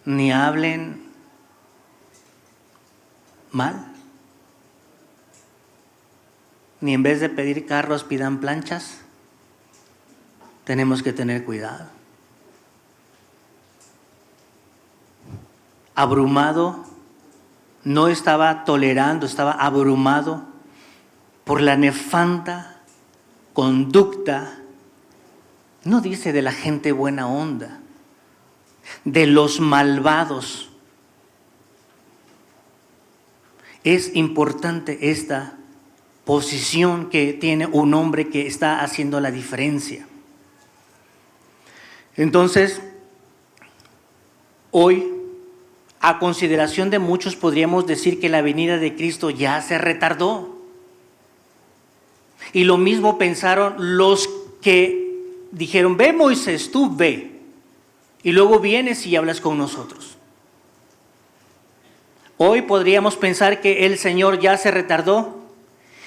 ni hablen mal, ni en vez de pedir carros pidan planchas. Tenemos que tener cuidado. Abrumado, no estaba tolerando, estaba abrumado por la nefanda conducta, no dice de la gente buena onda, de los malvados. Es importante esta posición que tiene un hombre que está haciendo la diferencia. Entonces, hoy, a consideración de muchos, podríamos decir que la venida de Cristo ya se retardó. Y lo mismo pensaron los que dijeron: ve Moisés, tú ve, y luego vienes y hablas con nosotros. Hoy podríamos pensar que el Señor ya se retardó,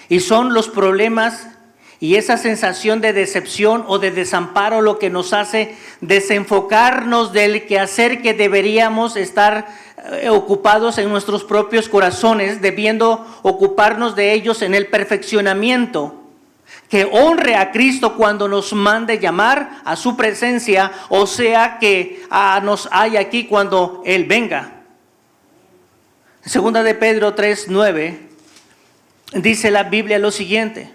y son los problemas y esa sensación de decepción o de desamparo lo que nos hace desenfocarnos del quehacer que deberíamos estar ocupados en nuestros propios corazones, debiendo ocuparnos de ellos en el perfeccionamiento que honre a Cristo cuando nos mande llamar a su presencia, o sea que nos haya aquí cuando Él venga. Segunda de Pedro 3:9 dice la Biblia lo siguiente: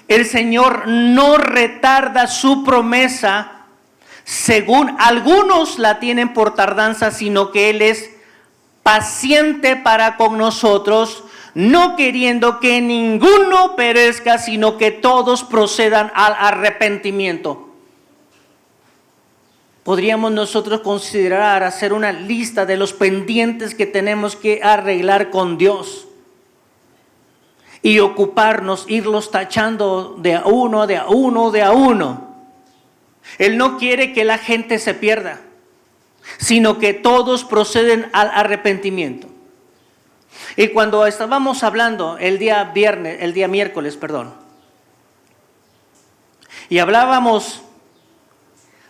el Señor no retarda su promesa, según algunos la tienen por tardanza, sino que Él es paciente para con nosotros, no queriendo que ninguno perezca, sino que todos procedan al arrepentimiento. Podríamos nosotros considerar hacer una lista de los pendientes que tenemos que arreglar con Dios y ocuparnos, irlos tachando de a uno. Él no quiere que la gente se pierda, sino que todos proceden al arrepentimiento. Y cuando estábamos hablando el día miércoles, y hablábamos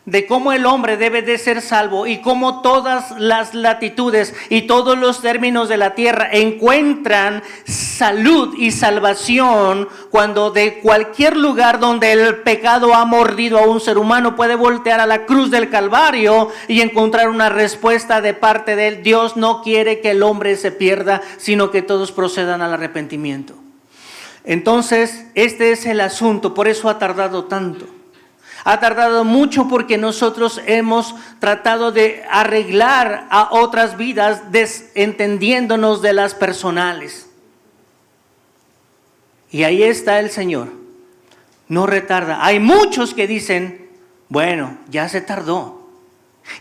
de cómo el hombre debe de ser salvo y cómo todas las latitudes y todos los términos de la tierra encuentran salud y salvación cuando de cualquier lugar donde el pecado ha mordido a un ser humano puede voltear a la cruz del Calvario y encontrar una respuesta de parte de él. Dios no quiere que el hombre se pierda, sino que todos procedan al arrepentimiento. Entonces, este es el asunto, por eso ha tardado tanto. Ha tardado mucho porque nosotros hemos tratado de arreglar a otras vidas desentendiéndonos de las personales. Y ahí está el Señor. No retarda. Hay muchos que dicen, bueno, ya se tardó.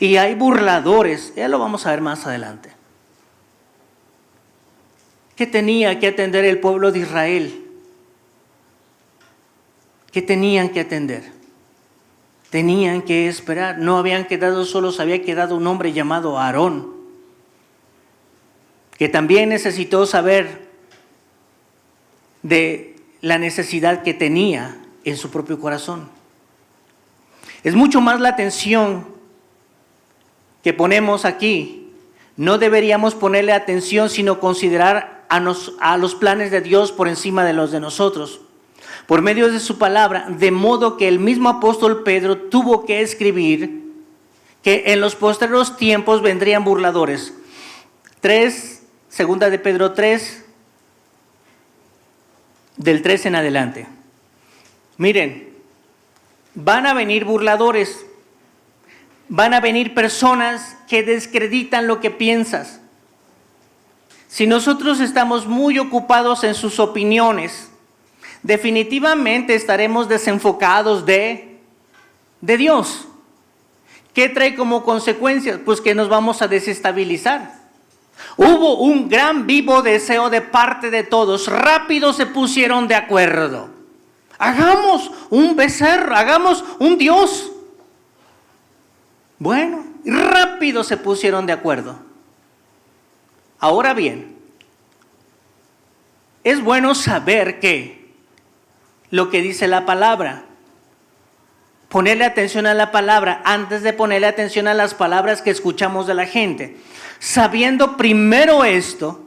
Y hay burladores, ya lo vamos a ver más adelante. ¿Qué tenía que atender el pueblo de Israel? ¿Qué tenían que atender? Tenían que esperar, no habían quedado solos, había quedado un hombre llamado Aarón, que también necesitó saber de la necesidad que tenía en su propio corazón. Es mucho más la atención que ponemos aquí. No deberíamos ponerle atención, sino considerar a los planes de Dios por encima de los de nosotros, por medio de su palabra, de modo que el mismo apóstol Pedro tuvo que escribir que en los postreros tiempos vendrían burladores. 3, segunda de Pedro 3, del 3 en adelante. Miren, van a venir burladores, van a venir personas que descreditan lo que piensas. Si nosotros estamos muy ocupados en sus opiniones, definitivamente estaremos desenfocados de Dios. ¿Qué trae como consecuencia? Pues que nos vamos a desestabilizar. Hubo un gran vivo deseo de parte de todos. Rápido se pusieron de acuerdo. Hagamos un becerro, hagamos un Dios. Bueno, rápido se pusieron de acuerdo. Ahora bien, es bueno saber que lo que dice la palabra, ponerle atención a la palabra antes de ponerle atención a las palabras que escuchamos de la gente. Sabiendo primero esto,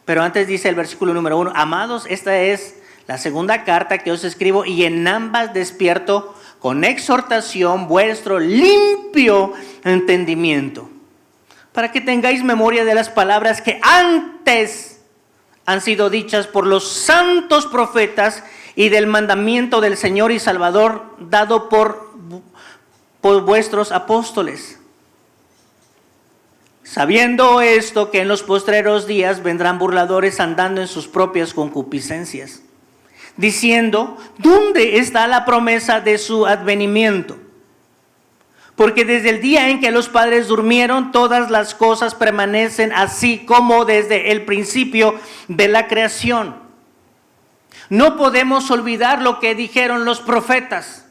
pero antes dice el versículo número 1, amados, esta es la segunda carta que os escribo y en ambas despierto con exhortación vuestro limpio entendimiento, para que tengáis memoria de las palabras que antes han sido dichas por los santos profetas y del mandamiento del Señor y Salvador dado por vuestros apóstoles. Sabiendo esto, que en los postreros días vendrán burladores andando en sus propias concupiscencias, diciendo, ¿dónde está la promesa de su advenimiento? Porque desde el día en que los padres durmieron, todas las cosas permanecen así como desde el principio de la creación. No podemos olvidar lo que dijeron los profetas,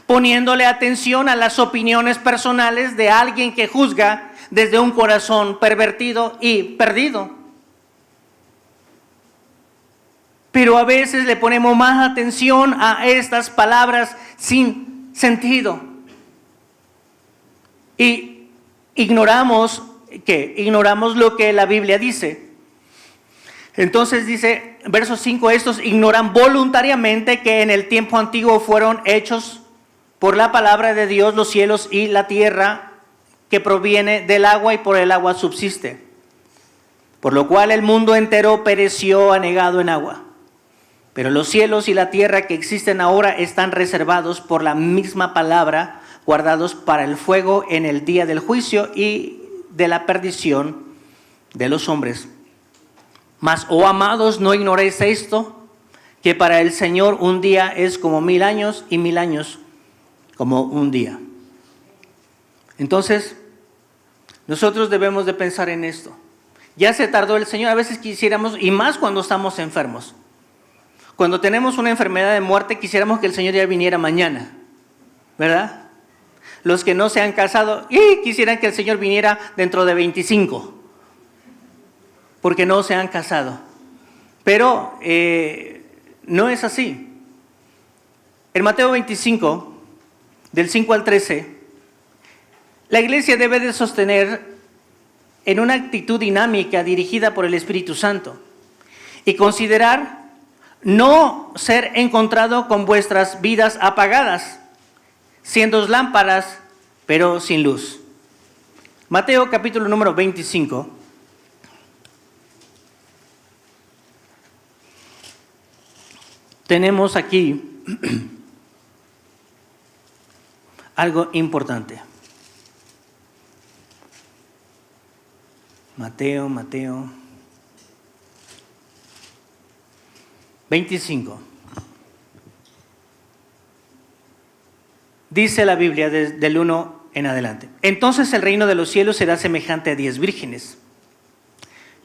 poniéndole atención a las opiniones personales de alguien que juzga desde un corazón pervertido y perdido. Pero a veces le ponemos más atención a estas palabras sin sentido. Y ignoramos lo que la Biblia dice. Entonces dice, verso 5, estos ignoran voluntariamente que en el tiempo antiguo fueron hechos por la palabra de Dios los cielos y la tierra, que proviene del agua y por el agua subsiste. Por lo cual el mundo entero pereció anegado en agua. Pero los cielos y la tierra que existen ahora están reservados por la misma palabra, guardados para el fuego en el día del juicio y de la perdición de los hombres. Mas, oh amados, no ignoréis esto, que para el Señor un día es como 1000 años y 1000 años como un día. Entonces, nosotros debemos de pensar en esto. Ya se tardó el Señor, a veces quisiéramos, y más cuando estamos enfermos. Cuando tenemos una enfermedad de muerte, quisiéramos que el Señor ya viniera mañana, ¿verdad? Los que no se han casado, quisieran que el Señor viniera dentro de 25, porque no se han casado. Pero no es así. En Mateo 25, del 5 al 13, la iglesia debe de sostener en una actitud dinámica dirigida por el Espíritu Santo y considerar no ser encontrado con vuestras vidas apagadas, siendo lámparas, pero sin luz. Mateo capítulo número 25. Tenemos aquí algo importante. Mateo 25. Dice la Biblia del 1 en adelante. Entonces el reino de los cielos será semejante a 10 vírgenes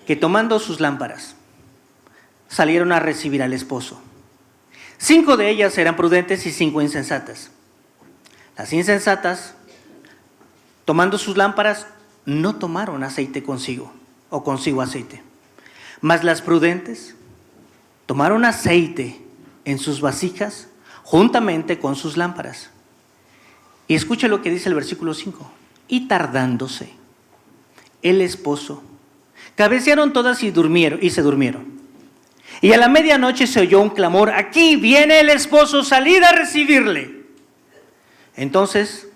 que tomando sus lámparas salieron a recibir al esposo. 5 de ellas eran prudentes y 5 insensatas. Las insensatas, tomando sus lámparas, no tomaron aceite consigo, o consigo aceite. Mas las prudentes tomaron aceite en sus vasijas juntamente con sus lámparas. Y escuche lo que dice el versículo 5. Y tardándose el esposo, cabecearon todas y se durmieron. Y a la medianoche se oyó un clamor: aquí viene el esposo, salid a recibirle. Entonces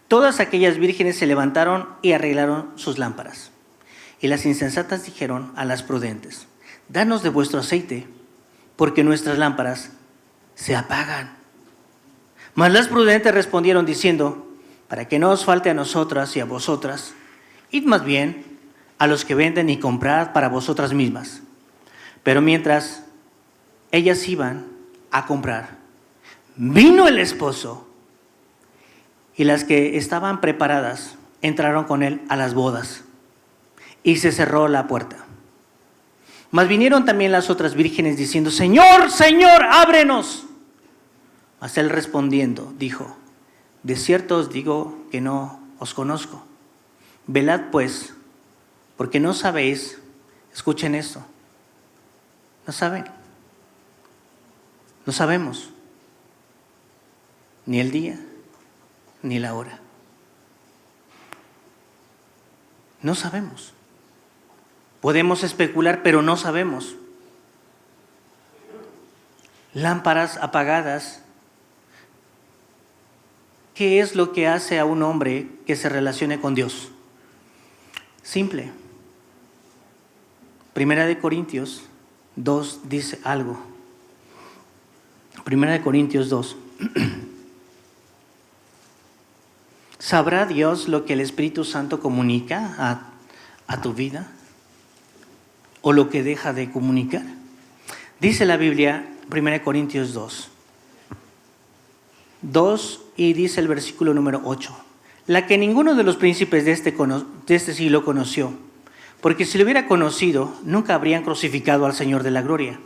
todas aquellas vírgenes se levantaron y arreglaron sus lámparas. Y las insensatas dijeron a las prudentes: danos de vuestro aceite, porque nuestras lámparas se apagan. Mas las prudentes respondieron diciendo: para que no os falte a nosotras y a vosotras, id más bien a los que venden y comprad para vosotras mismas. Pero mientras ellas iban a comprar, vino el esposo, y las que estaban preparadas entraron con él a las bodas, y se cerró la puerta. Mas vinieron también las otras vírgenes diciendo: Señor, Señor, ábrenos. Mas él respondiendo dijo: de cierto os digo que no os conozco. Velad pues, porque no sabéis, escuchen esto, no saben, no sabemos ni el día ni la hora. No sabemos. Podemos especular, pero no sabemos. Lámparas apagadas. ¿Qué es lo que hace a un hombre que se relacione con Dios? Simple. Primera de Corintios 2 dice algo. Primera de Corintios 2. ¿Sabrá Dios lo que el Espíritu Santo comunica a tu vida? ¿O lo que deja de comunicar? Dice la Biblia, 1 Corintios 2, y dice el versículo número 8: la que ninguno de los príncipes de este siglo conoció, porque si lo hubiera conocido, nunca habrían crucificado al Señor de la gloria.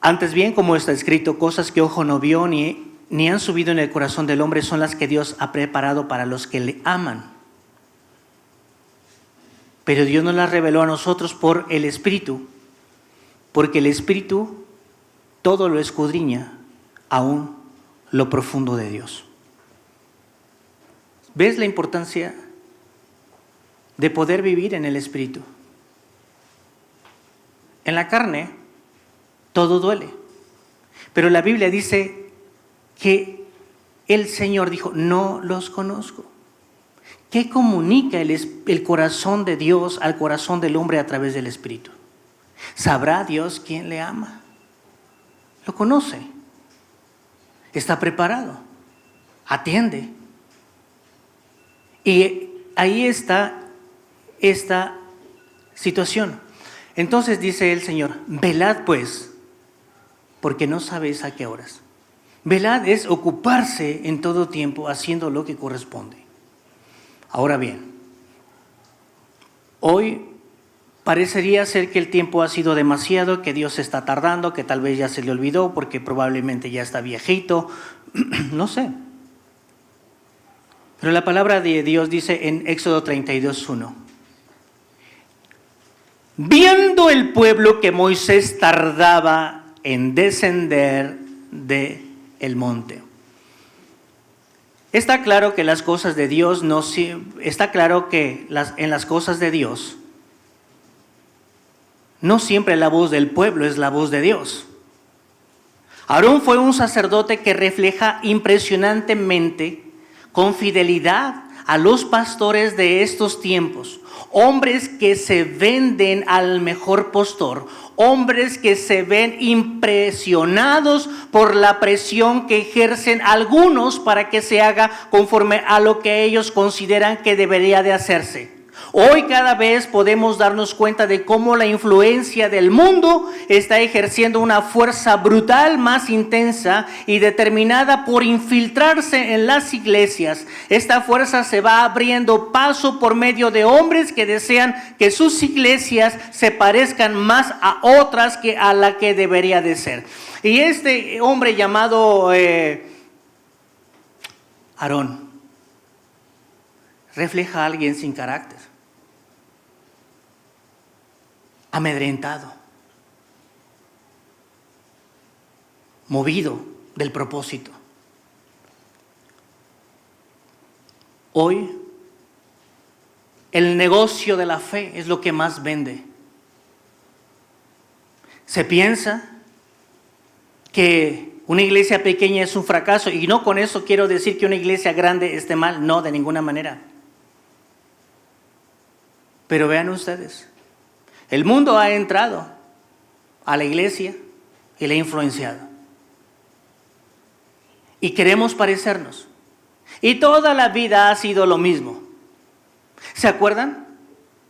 Antes bien, como está escrito, cosas que ojo no vio ni han subido en el corazón del hombre son las que Dios ha preparado para los que le aman. Pero Dios nos las reveló a nosotros por el Espíritu, porque el Espíritu todo lo escudriña, aún lo profundo de Dios. ¿Ves la importancia de poder vivir en el Espíritu? En la carne todo duele, pero la Biblia dice que el Señor dijo: no los conozco. ¿Qué comunica el corazón de Dios al corazón del hombre a través del Espíritu? ¿Sabrá Dios quién le ama? Lo conoce. Está preparado. Atiende. Y ahí está esta situación. Entonces dice el Señor: velad pues, porque no sabéis a qué horas. Velad es ocuparse en todo tiempo haciendo lo que corresponde. Ahora bien, hoy parecería ser que el tiempo ha sido demasiado, que Dios está tardando, que tal vez ya se le olvidó porque probablemente ya está viejito, no sé. Pero la palabra de Dios dice en Éxodo 32:1: viendo el pueblo que Moisés tardaba en descender del monte. Está claro que las cosas de Dios en las cosas de Dios no siempre la voz del pueblo es la voz de Dios. Aarón fue un sacerdote que refleja impresionantemente con fidelidad a los pastores de estos tiempos, hombres que se venden al mejor postor, hombres que se ven impresionados por la presión que ejercen algunos para que se haga conforme a lo que ellos consideran que debería de hacerse. Hoy cada vez podemos darnos cuenta de cómo la influencia del mundo está ejerciendo una fuerza brutal, más intensa y determinada por infiltrarse en las iglesias. Esta fuerza se va abriendo paso por medio de hombres que desean que sus iglesias se parezcan más a otras que a la que debería de ser. Y este hombre llamado Aarón refleja a alguien sin carácter, amedrentado, movido del propósito. Hoy, el negocio de la fe es lo que más vende. Se piensa que una iglesia pequeña es un fracaso, y no con eso quiero decir que una iglesia grande esté mal, no, de ninguna manera. Pero vean ustedes, el mundo ha entrado a la iglesia y la ha influenciado. Y queremos parecernos. Y toda la vida ha sido lo mismo. ¿Se acuerdan?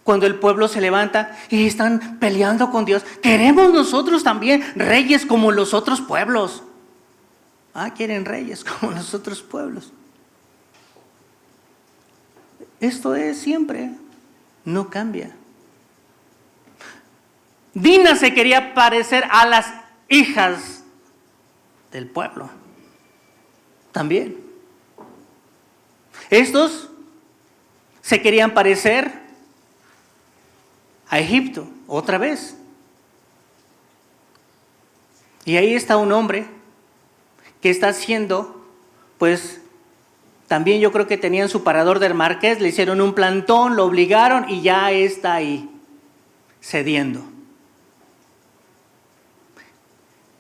Cuando el pueblo se levanta y están peleando con Dios. Queremos nosotros también reyes como los otros pueblos. Quieren reyes como los otros pueblos. Esto es siempre, no cambia. Dina se quería parecer a las hijas del pueblo. También. Estos se querían parecer a Egipto, otra vez. Y ahí está un hombre que está haciendo, pues, también yo creo que tenían su parador del Marqués, le hicieron un plantón, lo obligaron y ya está ahí, cediendo.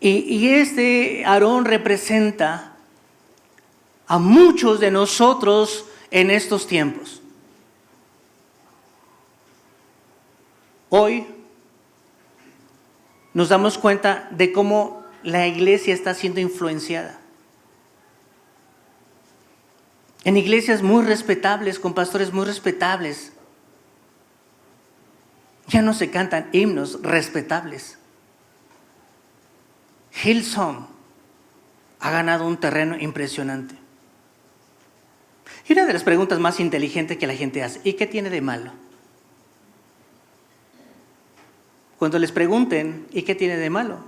Y este Aarón representa a muchos de nosotros en estos tiempos. Hoy nos damos cuenta de cómo la iglesia está siendo influenciada. En iglesias muy respetables, con pastores muy respetables, ya no se cantan himnos respetables. Hillsong ha ganado un terreno impresionante. Y una de las preguntas más inteligentes que la gente hace, ¿y qué tiene de malo? Cuando les pregunten, ¿y qué tiene de malo?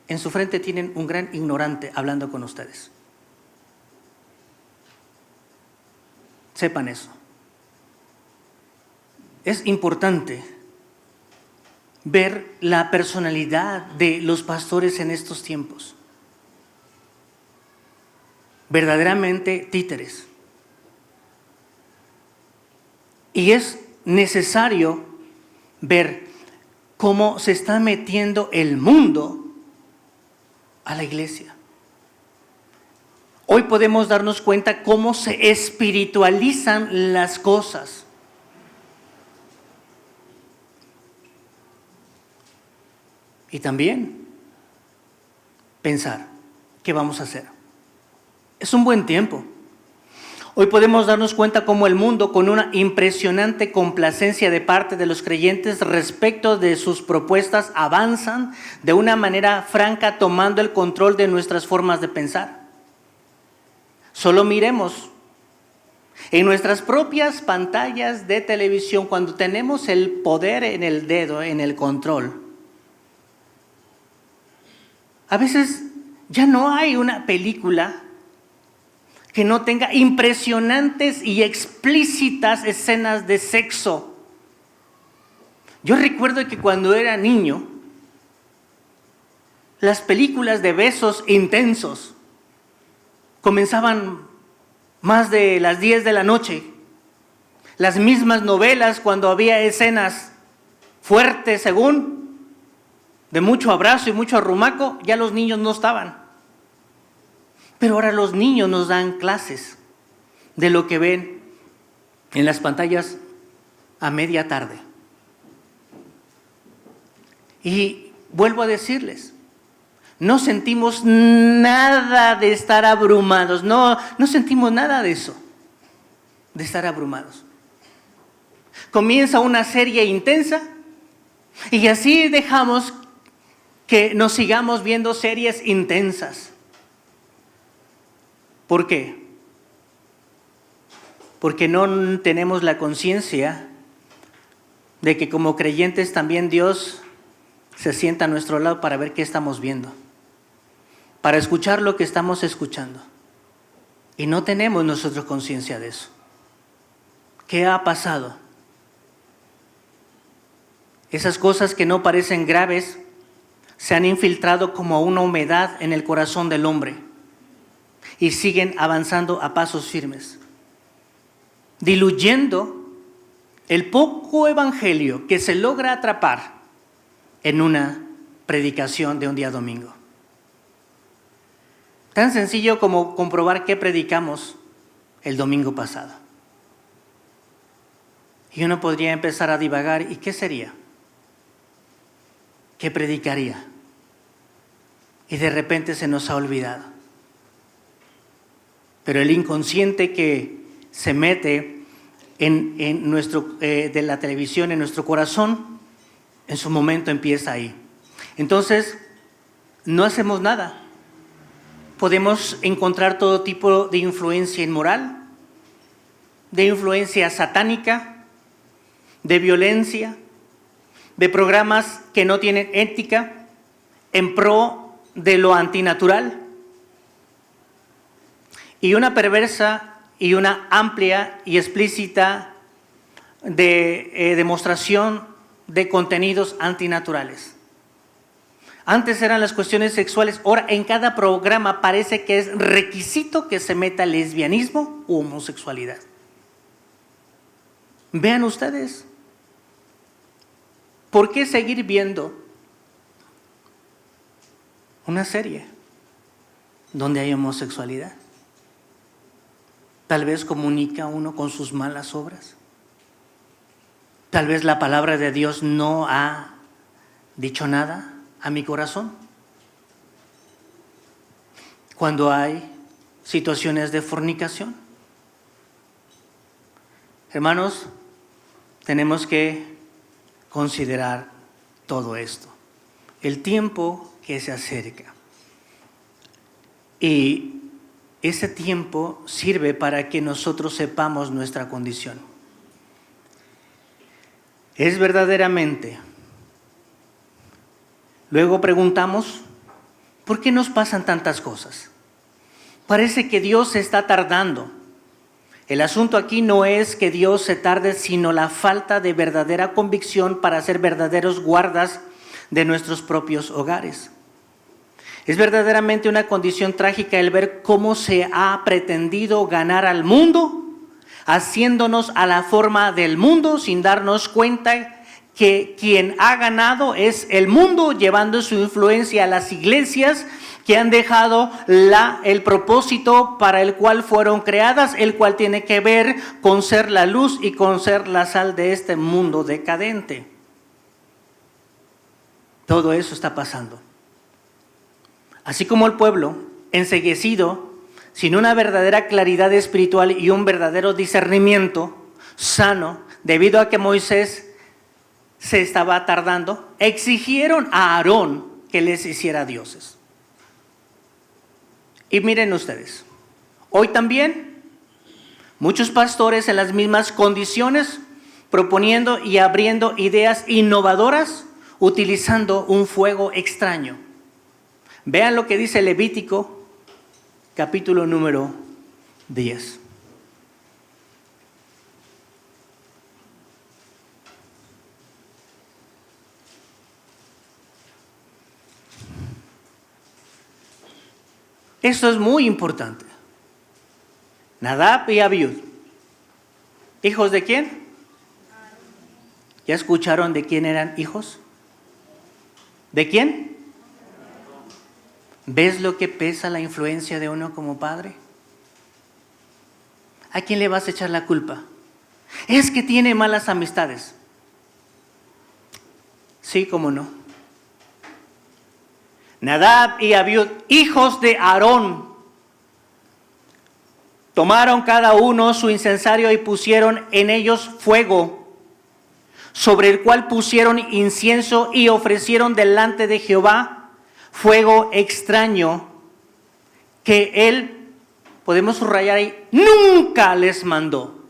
En su frente tienen un gran ignorante hablando con ustedes. Sepan eso. Es importante ver la personalidad de los pastores en estos tiempos. Verdaderamente títeres. Y es necesario ver cómo se está metiendo el mundo a la iglesia. Hoy podemos darnos cuenta cómo se espiritualizan las cosas. Y también pensar, ¿qué vamos a hacer? Es un buen tiempo. Hoy podemos darnos cuenta cómo el mundo, con una impresionante complacencia de parte de los creyentes respecto de sus propuestas, avanzan de una manera franca, tomando el control de nuestras formas de pensar. Solo miremos en nuestras propias pantallas de televisión, cuando tenemos el poder en el dedo, en el control. A veces ya no hay una película que no tenga impresionantes y explícitas escenas de sexo. Yo recuerdo que cuando era niño, las películas de besos intensos comenzaban más de las 10 de la noche. Las mismas novelas, cuando había escenas fuertes, según, de mucho abrazo y mucho arrumaco, ya los niños no estaban. Pero ahora los niños nos dan clases de lo que ven en las pantallas a media tarde. Y vuelvo a decirles, no sentimos nada de estar abrumados, no sentimos nada de eso, de estar abrumados. Comienza una serie intensa y así dejamos que nos sigamos viendo series intensas. ¿Por qué? Porque no tenemos la conciencia de que como creyentes también Dios se sienta a nuestro lado para ver qué estamos viendo, para escuchar lo que estamos escuchando. Y no tenemos nosotros conciencia de eso. ¿Qué ha pasado? Esas cosas que no parecen graves se han infiltrado como una humedad en el corazón del hombre y siguen avanzando a pasos firmes, diluyendo el poco evangelio que se logra atrapar en una predicación de un día domingo. Tan sencillo como comprobar qué predicamos el domingo pasado. Y uno podría empezar a divagar, ¿y qué sería? ¿Qué predicaría? Y de repente se nos ha olvidado. Pero el inconsciente que se mete en nuestro, de la televisión, en nuestro corazón, en su momento empieza ahí. Entonces, no hacemos nada. Podemos encontrar todo tipo de influencia inmoral, de influencia satánica, de violencia, de programas que no tienen ética en pro de lo antinatural, y una perversa y una amplia y explícita demostración de contenidos antinaturales. Antes eran las cuestiones sexuales, ahora en cada programa parece que es requisito que se meta lesbianismo u homosexualidad. Vean ustedes, ¿por qué seguir viendo una serie donde hay homosexualidad? Tal vez comunica uno con sus malas obras. Tal vez la palabra de Dios no ha dicho nada a mi corazón. Cuando hay situaciones de fornicación. Hermanos, tenemos que considerar todo esto. El tiempo que se acerca. Y ese tiempo sirve para que nosotros sepamos nuestra condición. Es verdaderamente. Luego preguntamos, ¿por qué nos pasan tantas cosas? Parece que Dios se está tardando. El asunto aquí no es que Dios se tarde, sino la falta de verdadera convicción para ser verdaderos guardas de nuestros propios hogares. Es verdaderamente una condición trágica el ver cómo se ha pretendido ganar al mundo, haciéndonos a la forma del mundo sin darnos cuenta que quien ha ganado es el mundo, llevando su influencia a las iglesias que han dejado el propósito para el cual fueron creadas, el cual tiene que ver con ser la luz y con ser la sal de este mundo decadente. Todo eso está pasando. Así como el pueblo, enceguecido, sin una verdadera claridad espiritual y un verdadero discernimiento sano, debido a que Moisés se estaba tardando, exigieron a Aarón que les hiciera dioses. Y miren ustedes, hoy también muchos pastores en las mismas condiciones, proponiendo y abriendo ideas innovadoras, utilizando un fuego extraño. Vean lo que dice Levítico, capítulo número 10. Esto es muy importante. Nadab y Abiud. ¿Hijos de quién? ¿Ya escucharon de quién eran hijos? ¿De quién? ¿Ves lo que pesa la influencia de uno como padre? ¿A quién le vas a echar la culpa? Es que tiene malas amistades. Sí, cómo no. Nadab y Abiud, hijos de Aarón, tomaron cada uno su incensario y pusieron en ellos fuego, sobre el cual pusieron incienso y ofrecieron delante de Jehová fuego extraño que él, podemos subrayar ahí, nunca les mandó.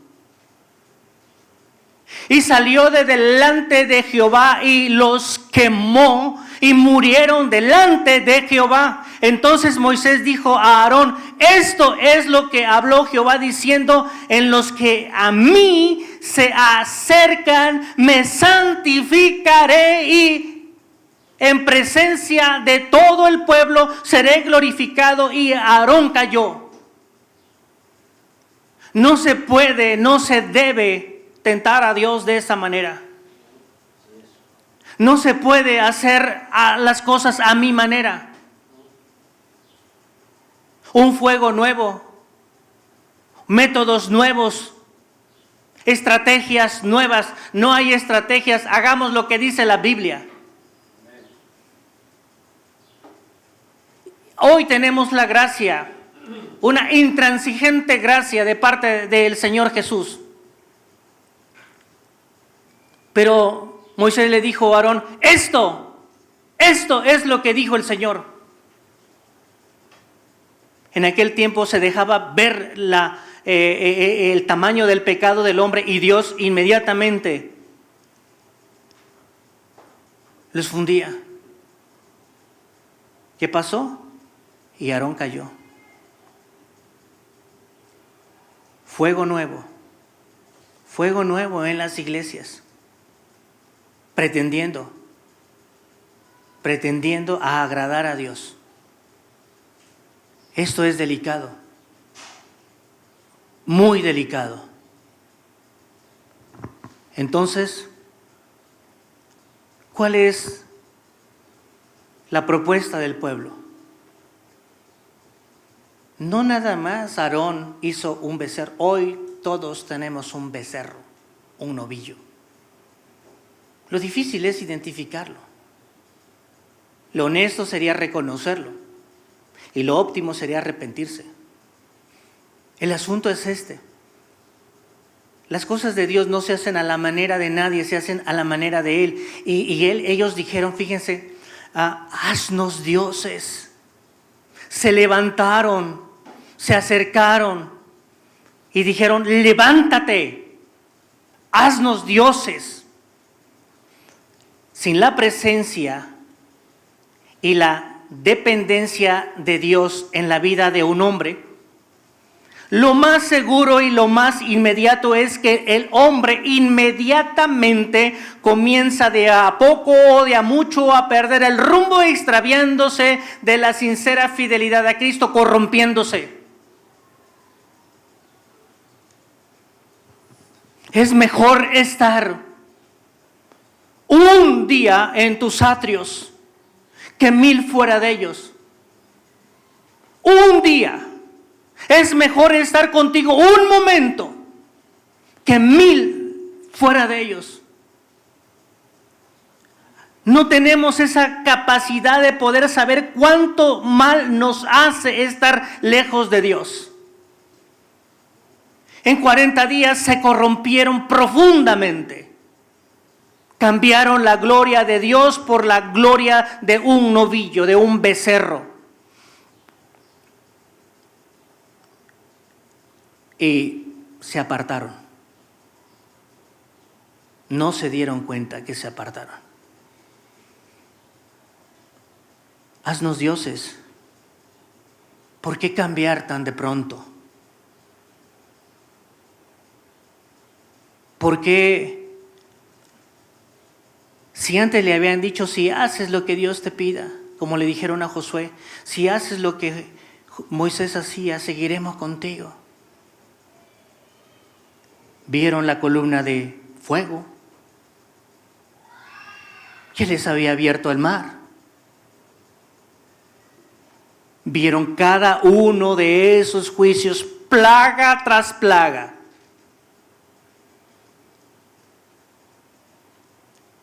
Y salió de delante de Jehová y los quemó y murieron delante de Jehová. Entonces Moisés dijo a Aarón, esto es lo que habló Jehová diciendo, en los que a mí se acercan me santificaré y en presencia de todo el pueblo seré glorificado, y Aarón cayó. No se puede, no se debe tentar a Dios de esa manera. No se puede hacer las cosas a mi manera. Un fuego nuevo, métodos nuevos, estrategias nuevas. No hay estrategias, hagamos lo que dice la Biblia. Hoy tenemos la gracia, una intransigente gracia de parte del Señor Jesús. Pero Moisés le dijo a Aarón, esto es lo que dijo el Señor. En aquel tiempo se dejaba ver el tamaño del pecado del hombre, y Dios inmediatamente los fundía. ¿Qué pasó? Y Aarón cayó. Fuego nuevo en las iglesias, pretendiendo a agradar a Dios. Esto es delicado, muy delicado. Entonces, ¿cuál es la propuesta del pueblo? No nada más Aarón hizo un becerro. Hoy todos tenemos un becerro, un novillo. Lo difícil es identificarlo. Lo honesto sería reconocerlo. Y lo óptimo sería arrepentirse. El asunto es este. Las cosas de Dios no se hacen a la manera de nadie, se hacen a la manera de Él. Ellos dijeron, fíjense, haznos dioses. Se levantaron, se acercaron y dijeron, levántate, haznos dioses. Sin la presencia y la dependencia de Dios en la vida de un hombre, lo más seguro y lo más inmediato es que el hombre inmediatamente comienza de a poco o de a mucho a perder el rumbo, extraviándose de la sincera fidelidad a Cristo, corrompiéndose. Es mejor estar un día en tus atrios que 1000 fuera de ellos. Un día. Es mejor estar contigo un momento que 1000 fuera de ellos. No tenemos esa capacidad de poder saber cuánto mal nos hace estar lejos de Dios. En 40 días se corrompieron profundamente. Cambiaron la gloria de Dios por la gloria de un novillo, de un becerro. Y se apartaron. No se dieron cuenta que se apartaron. Haznos dioses. ¿Por qué cambiar tan de pronto? ¿Por qué? Si antes le habían dicho, si haces lo que Dios te pida, como le dijeron a Josué, si haces lo que Moisés hacía, seguiremos contigo. Vieron la columna de fuego que les había abierto el mar. Vieron cada uno de esos juicios, plaga tras plaga.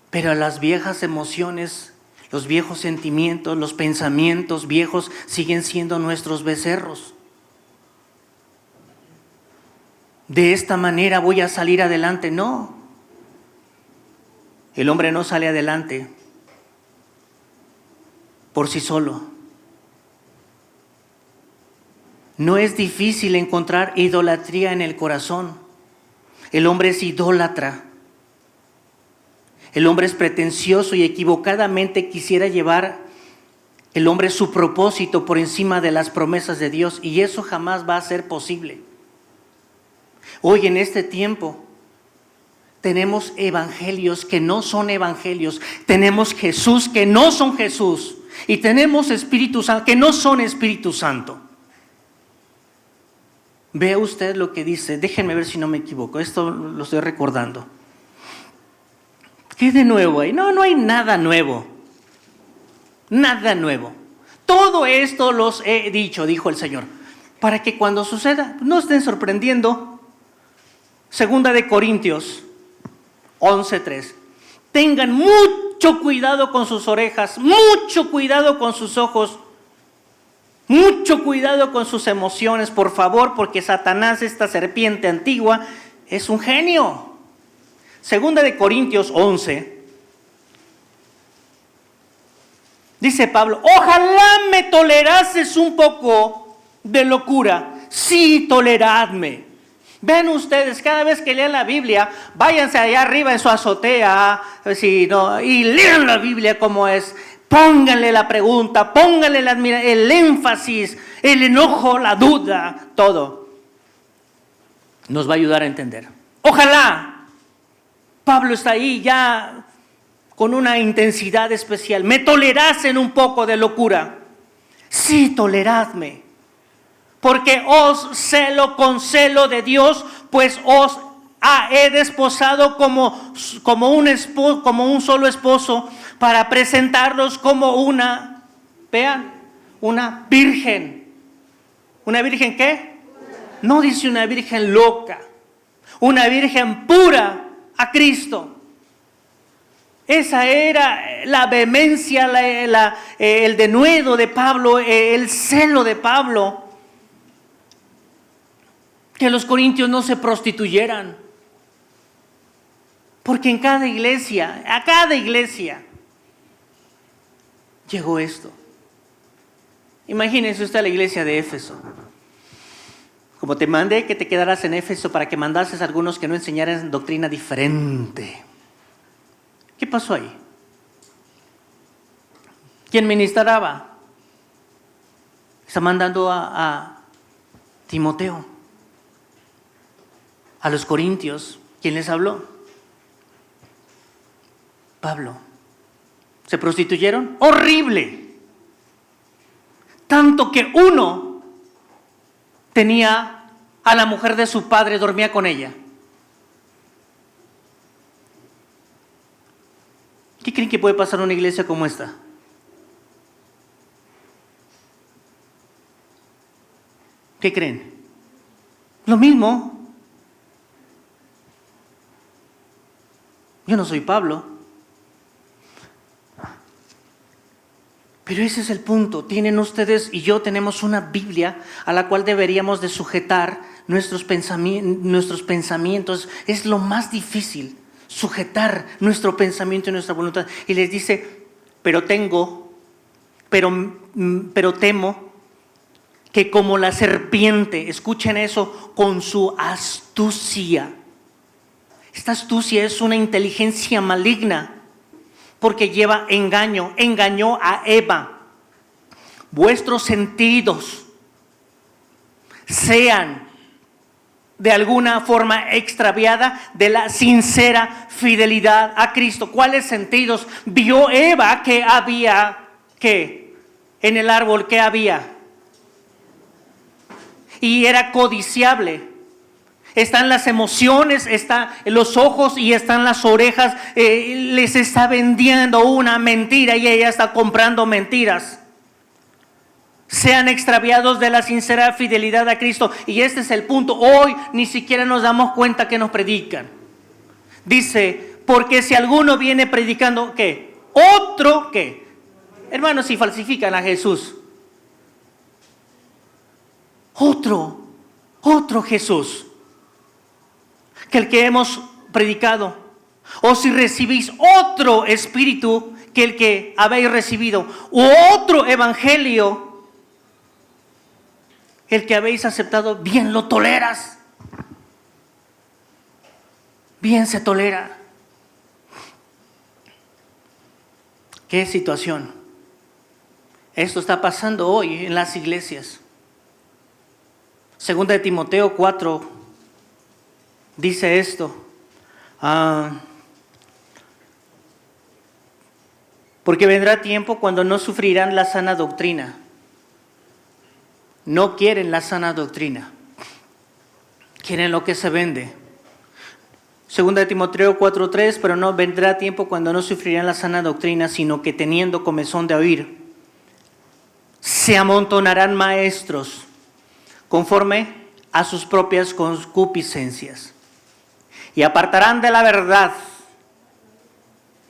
Pero las viejas emociones, los viejos sentimientos, los pensamientos viejos siguen siendo nuestros becerros. De esta manera voy a salir adelante. No. El hombre no sale adelante por sí solo. No es difícil encontrar idolatría en el corazón. El hombre es idólatra. El hombre es pretencioso y equivocadamente quisiera llevar el hombre su propósito por encima de las promesas de Dios, y eso jamás va a ser posible. Hoy en este tiempo tenemos evangelios que no son evangelios, tenemos Jesús que no son Jesús, y tenemos Espíritu Santo que no son Espíritu Santo. Vea usted lo que dice, déjenme ver si no me equivoco, esto lo estoy recordando. ¿Qué de nuevo hay? No hay nada nuevo. Nada nuevo. Todo esto los he dicho, dijo el Señor, para que cuando suceda no estén sorprendiendo. Segunda de Corintios 11:3. Tengan mucho cuidado con sus orejas, mucho cuidado con sus ojos, mucho cuidado con sus emociones, por favor, porque Satanás, esta serpiente antigua, es un genio. Segunda de Corintios 11, dice Pablo, ojalá me tolerases un poco de locura. Sí, toleradme. Vean ustedes, cada vez que lean la Biblia, váyanse allá arriba en su azotea, y lean la Biblia como es. Pónganle la pregunta, pónganle el énfasis, el enojo, la duda, todo. Nos va a ayudar a entender. Ojalá. Pablo está ahí ya con una intensidad especial. Me tolerasen un poco de locura. Sí, toleradme. Porque os celo con celo de Dios, pues os he desposado como un solo esposo, para presentarlos como una virgen. ¿Una virgen qué? No dice una virgen loca, una virgen pura a Cristo. Esa era la vehemencia, el denuedo de Pablo, el celo de Pablo. Que los corintios no se prostituyeran. Porque a cada iglesia llegó esto. Imagínense usted la iglesia de Éfeso. Como te mandé que te quedaras en Éfeso para que mandases a algunos que no enseñaran doctrina diferente. ¿Qué pasó ahí? ¿Quién ministraba? Está mandando a Timoteo. A los corintios, ¿quién les habló? Pablo. ¿Se prostituyeron? ¡Horrible! Tanto que uno tenía a la mujer de su padre, dormía con ella. ¿Qué creen que puede pasar en una iglesia como esta? ¿Qué creen? Lo mismo. Yo no soy Pablo. Pero ese es el punto. Tienen ustedes y yo tenemos una Biblia a la cual deberíamos de sujetar nuestros pensamientos. Es lo más difícil, sujetar nuestro pensamiento y nuestra voluntad. Y les dice, pero temo que como la serpiente, escuchen eso, con su astucia. Esta astucia es una inteligencia maligna, porque lleva engañó a Eva. Vuestros sentidos sean de alguna forma extraviada de la sincera fidelidad a Cristo. ¿Cuáles sentidos? Vio Eva que había, ¿qué? En el árbol, ¿qué había? Y era codiciable. Están las emociones, están los ojos y están las orejas. Les está vendiendo una mentira y ella está comprando mentiras. Sean extraviados de la sincera fidelidad a Cristo. Y este es el punto. Hoy ni siquiera nos damos cuenta que nos predican. Dice, porque si alguno viene predicando, ¿qué? Otro, ¿qué? Hermanos, si falsifican a Jesús. Otro Jesús que el que hemos predicado, o si recibís otro espíritu que el que habéis recibido, u otro evangelio el que habéis aceptado, bien lo toleras, bien se tolera. ¿Qué situación? Esto está pasando hoy en las iglesias. Segunda de Timoteo 4 dice esto. Porque vendrá tiempo cuando no sufrirán la sana doctrina. No quieren la sana doctrina. Quieren lo que se vende. Segunda de Timoteo 4:3, pero no vendrá tiempo cuando no sufrirán la sana doctrina, sino que teniendo comezón de oír, se amontonarán maestros conforme a sus propias concupiscencias y apartarán de la verdad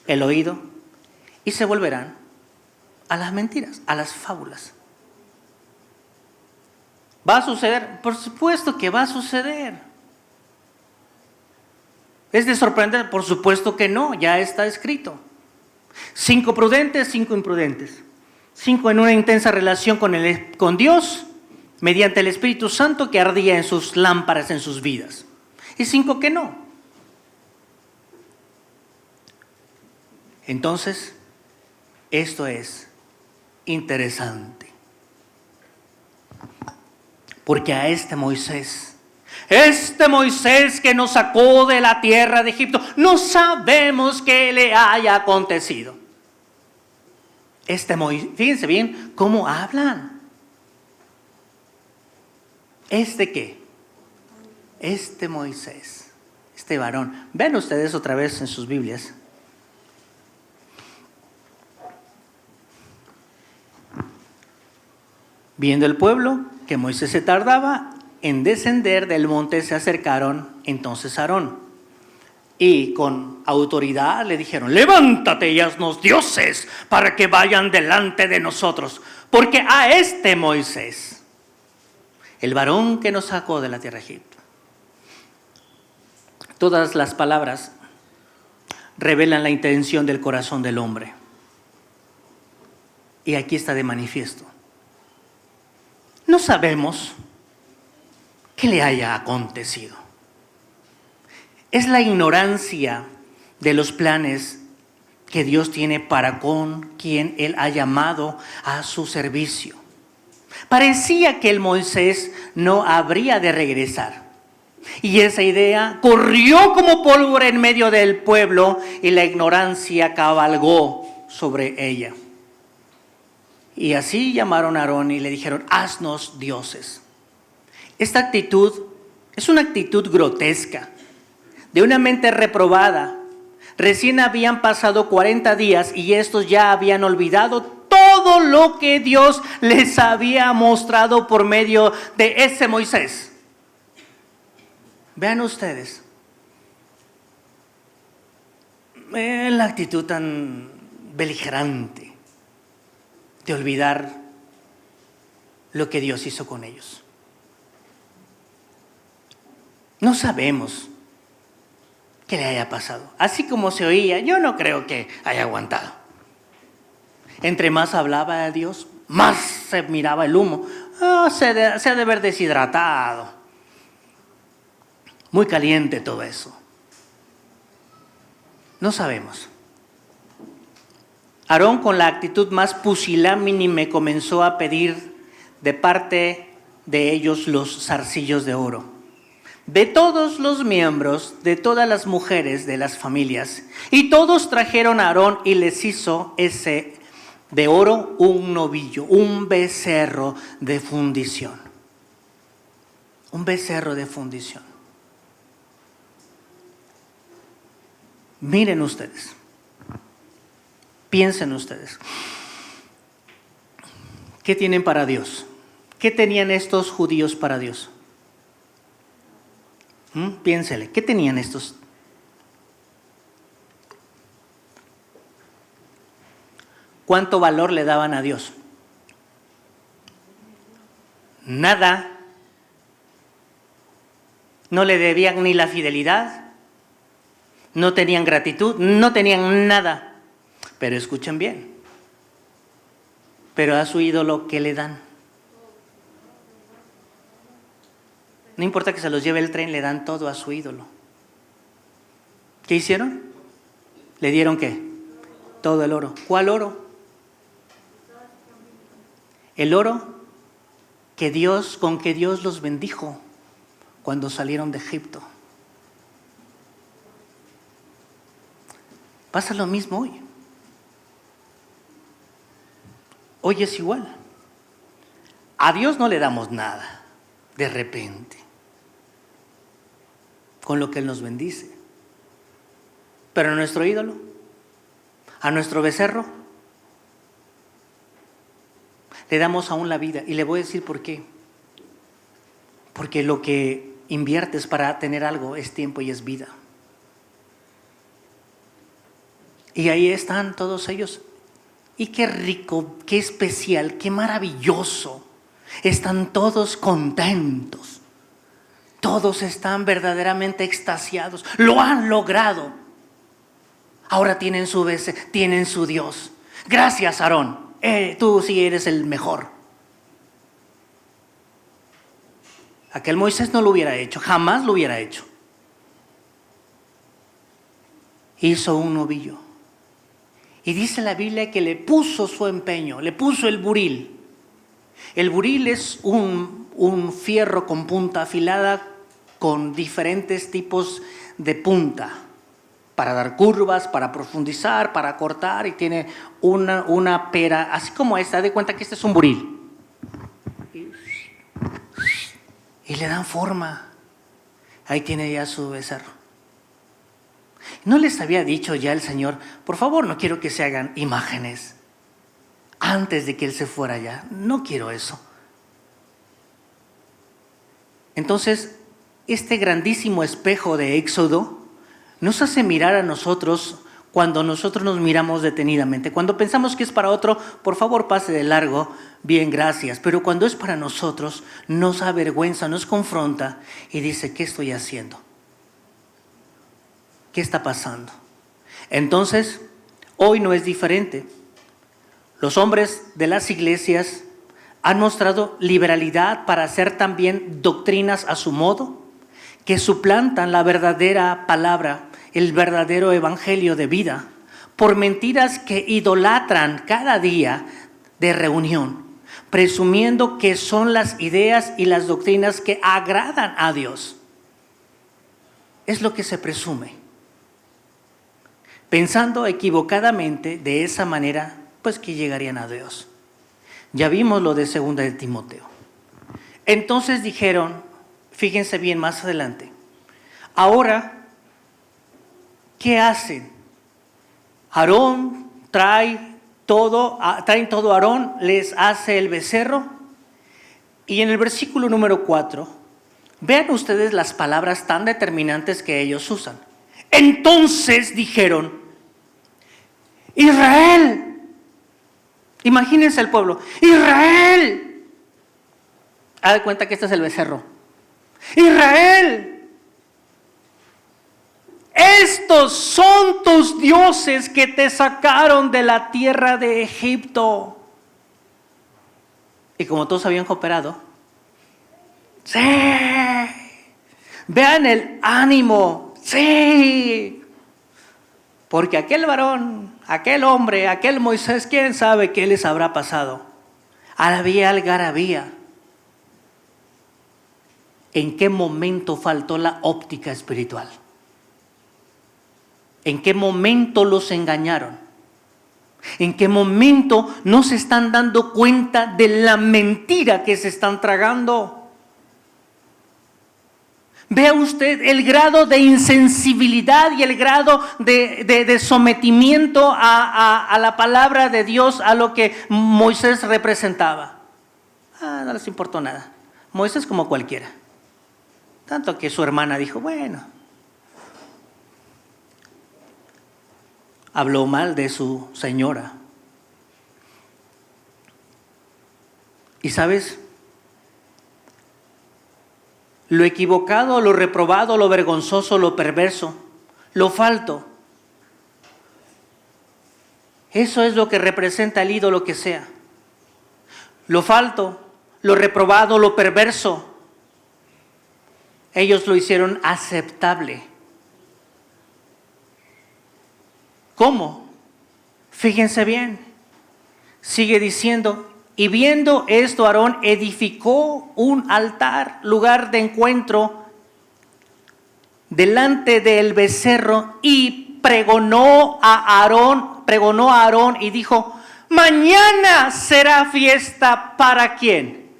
el oído y se volverán a las mentiras, a las fábulas. ¿Va a suceder? Por supuesto que va a suceder. ¿Es de sorprender? Por supuesto que no, ya está escrito. 5 prudentes, 5 imprudentes. 5 en una intensa relación con Dios, mediante el Espíritu Santo que ardía en sus lámparas, en sus vidas. Y 5 que no. Entonces, esto es interesante. Porque a este Moisés que nos sacó de la tierra de Egipto, no sabemos qué le haya acontecido. Fíjense bien cómo hablan. ¿Qué? Este Moisés, este varón. Vean ustedes otra vez en sus Biblias. Viendo el pueblo que Moisés se tardaba en descender del monte, se acercaron entonces a Aarón y con autoridad le dijeron: levántate y haznos dioses para que vayan delante de nosotros, porque a este Moisés, el varón que nos sacó de la tierra de Egipto. Todas las palabras revelan la intención del corazón del hombre. Y aquí está de manifiesto. No sabemos qué le haya acontecido. Es la ignorancia de los planes que Dios tiene para con quien Él ha llamado a su servicio. Parecía que el Moisés no habría de regresar. Y esa idea corrió como pólvora en medio del pueblo y la ignorancia cabalgó sobre ella. Y así llamaron a Aarón y le dijeron: haznos dioses. Esta actitud es una actitud grotesca, de una mente reprobada. Recién habían pasado 40 días y estos ya habían olvidado todo lo que Dios les había mostrado por medio de ese Moisés. Vean ustedes la actitud tan beligerante de olvidar lo que Dios hizo con ellos. No sabemos qué le haya pasado. Así como se oía, yo no creo que haya aguantado. Entre más hablaba de Dios, más se miraba el humo. Se ha de haber deshidratado. Muy caliente todo eso. No sabemos. Aarón, con la actitud más pusilánime, comenzó a pedir de parte de ellos los zarcillos de oro. De todos los miembros, de todas las mujeres de las familias. Y todos trajeron a Aarón y les hizo de oro un novillo, un becerro de fundición. Un becerro de fundición. Miren ustedes, piensen ustedes, ¿qué tienen para Dios? ¿Qué tenían estos judíos para Dios? Piénsele, ¿qué tenían estos? ¿Cuánto valor le daban a Dios? Nada. No le debían ni la fidelidad. No tenían gratitud, no tenían nada. Pero escuchen bien. Pero a su ídolo, ¿qué le dan? No importa que se los lleve el tren, le dan todo a su ídolo. ¿Qué hicieron? ¿Le dieron qué? Todo el oro. ¿Cuál oro? El oro con que Dios los bendijo cuando salieron de Egipto. Pasa lo mismo hoy. Hoy es igual. A Dios no le damos nada de repente con lo que Él nos bendice. Pero a nuestro ídolo, a nuestro becerro, le damos aún la vida. Y le voy a decir por qué. Porque lo que inviertes para tener algo es tiempo y es vida. Y ahí están todos ellos. Y qué rico, qué especial, qué maravilloso. Están todos contentos. Todos están verdaderamente extasiados. Lo han logrado. Ahora tienen su Dios. Gracias, Aarón. Tú sí eres el mejor. Aquel Moisés no lo hubiera hecho, jamás lo hubiera hecho. Hizo un novillo. Y dice la Biblia que le puso su empeño, le puso el buril. El buril es un fierro con punta afilada con diferentes tipos de punta para dar curvas, para profundizar, para cortar, y tiene una pera, así como esta. De cuenta que este es un buril. Y le dan forma. Ahí tiene ya su becerro. ¿No les había dicho ya el Señor, por favor, no quiero que se hagan imágenes antes de que Él se fuera ya? No quiero eso. Entonces, este grandísimo espejo de Éxodo nos hace mirar a nosotros cuando nosotros nos miramos detenidamente. Cuando pensamos que es para otro, por favor pase de largo, bien, gracias. Pero cuando es para nosotros, nos avergüenza, nos confronta y dice, ¿qué estoy haciendo? ¿Qué está pasando? Entonces, hoy no es diferente. Los hombres de las iglesias han mostrado liberalidad para hacer también doctrinas a su modo, que suplantan la verdadera palabra, el verdadero evangelio de vida, por mentiras que idolatran cada día de reunión, presumiendo que son las ideas y las doctrinas que agradan a Dios. Es lo que se presume. Pensando equivocadamente de esa manera, pues que llegarían a Dios. Ya vimos lo de 2 de Timoteo. Entonces dijeron, fíjense bien más adelante, ahora, ¿qué hacen? Aarón traen todo Aarón, les hace el becerro. Y en el versículo número 4, vean ustedes las palabras tan determinantes que ellos usan. Entonces dijeron, Israel, imagínense el pueblo, Israel, haz de cuenta que este es el becerro. Israel, estos son tus dioses que te sacaron de la tierra de Egipto. Y como todos habían cooperado, sí, vean el ánimo, sí, porque aquel varón, aquel hombre, aquel Moisés, quién sabe qué les habrá pasado. Había algarabía. ¿En qué momento faltó la óptica espiritual? ¿En qué momento los engañaron? ¿En qué momento no se están dando cuenta de la mentira que se están tragando? Vea usted el grado de insensibilidad y el grado de sometimiento a la palabra de Dios, a lo que Moisés representaba. No les importó nada. Moisés como cualquiera. Tanto que su hermana dijo, bueno, habló mal de su señora. ¿Y sabes? Lo equivocado, lo reprobado, lo vergonzoso, lo perverso, lo falto. Eso es lo que representa el ídolo que sea. Lo falto, lo reprobado, lo perverso. Ellos lo hicieron aceptable. ¿Cómo? Fíjense bien. Sigue diciendo, y viendo esto, Aarón edificó un altar, lugar de encuentro, delante del becerro, y pregonó a Aarón y dijo: mañana será fiesta para ¿quién?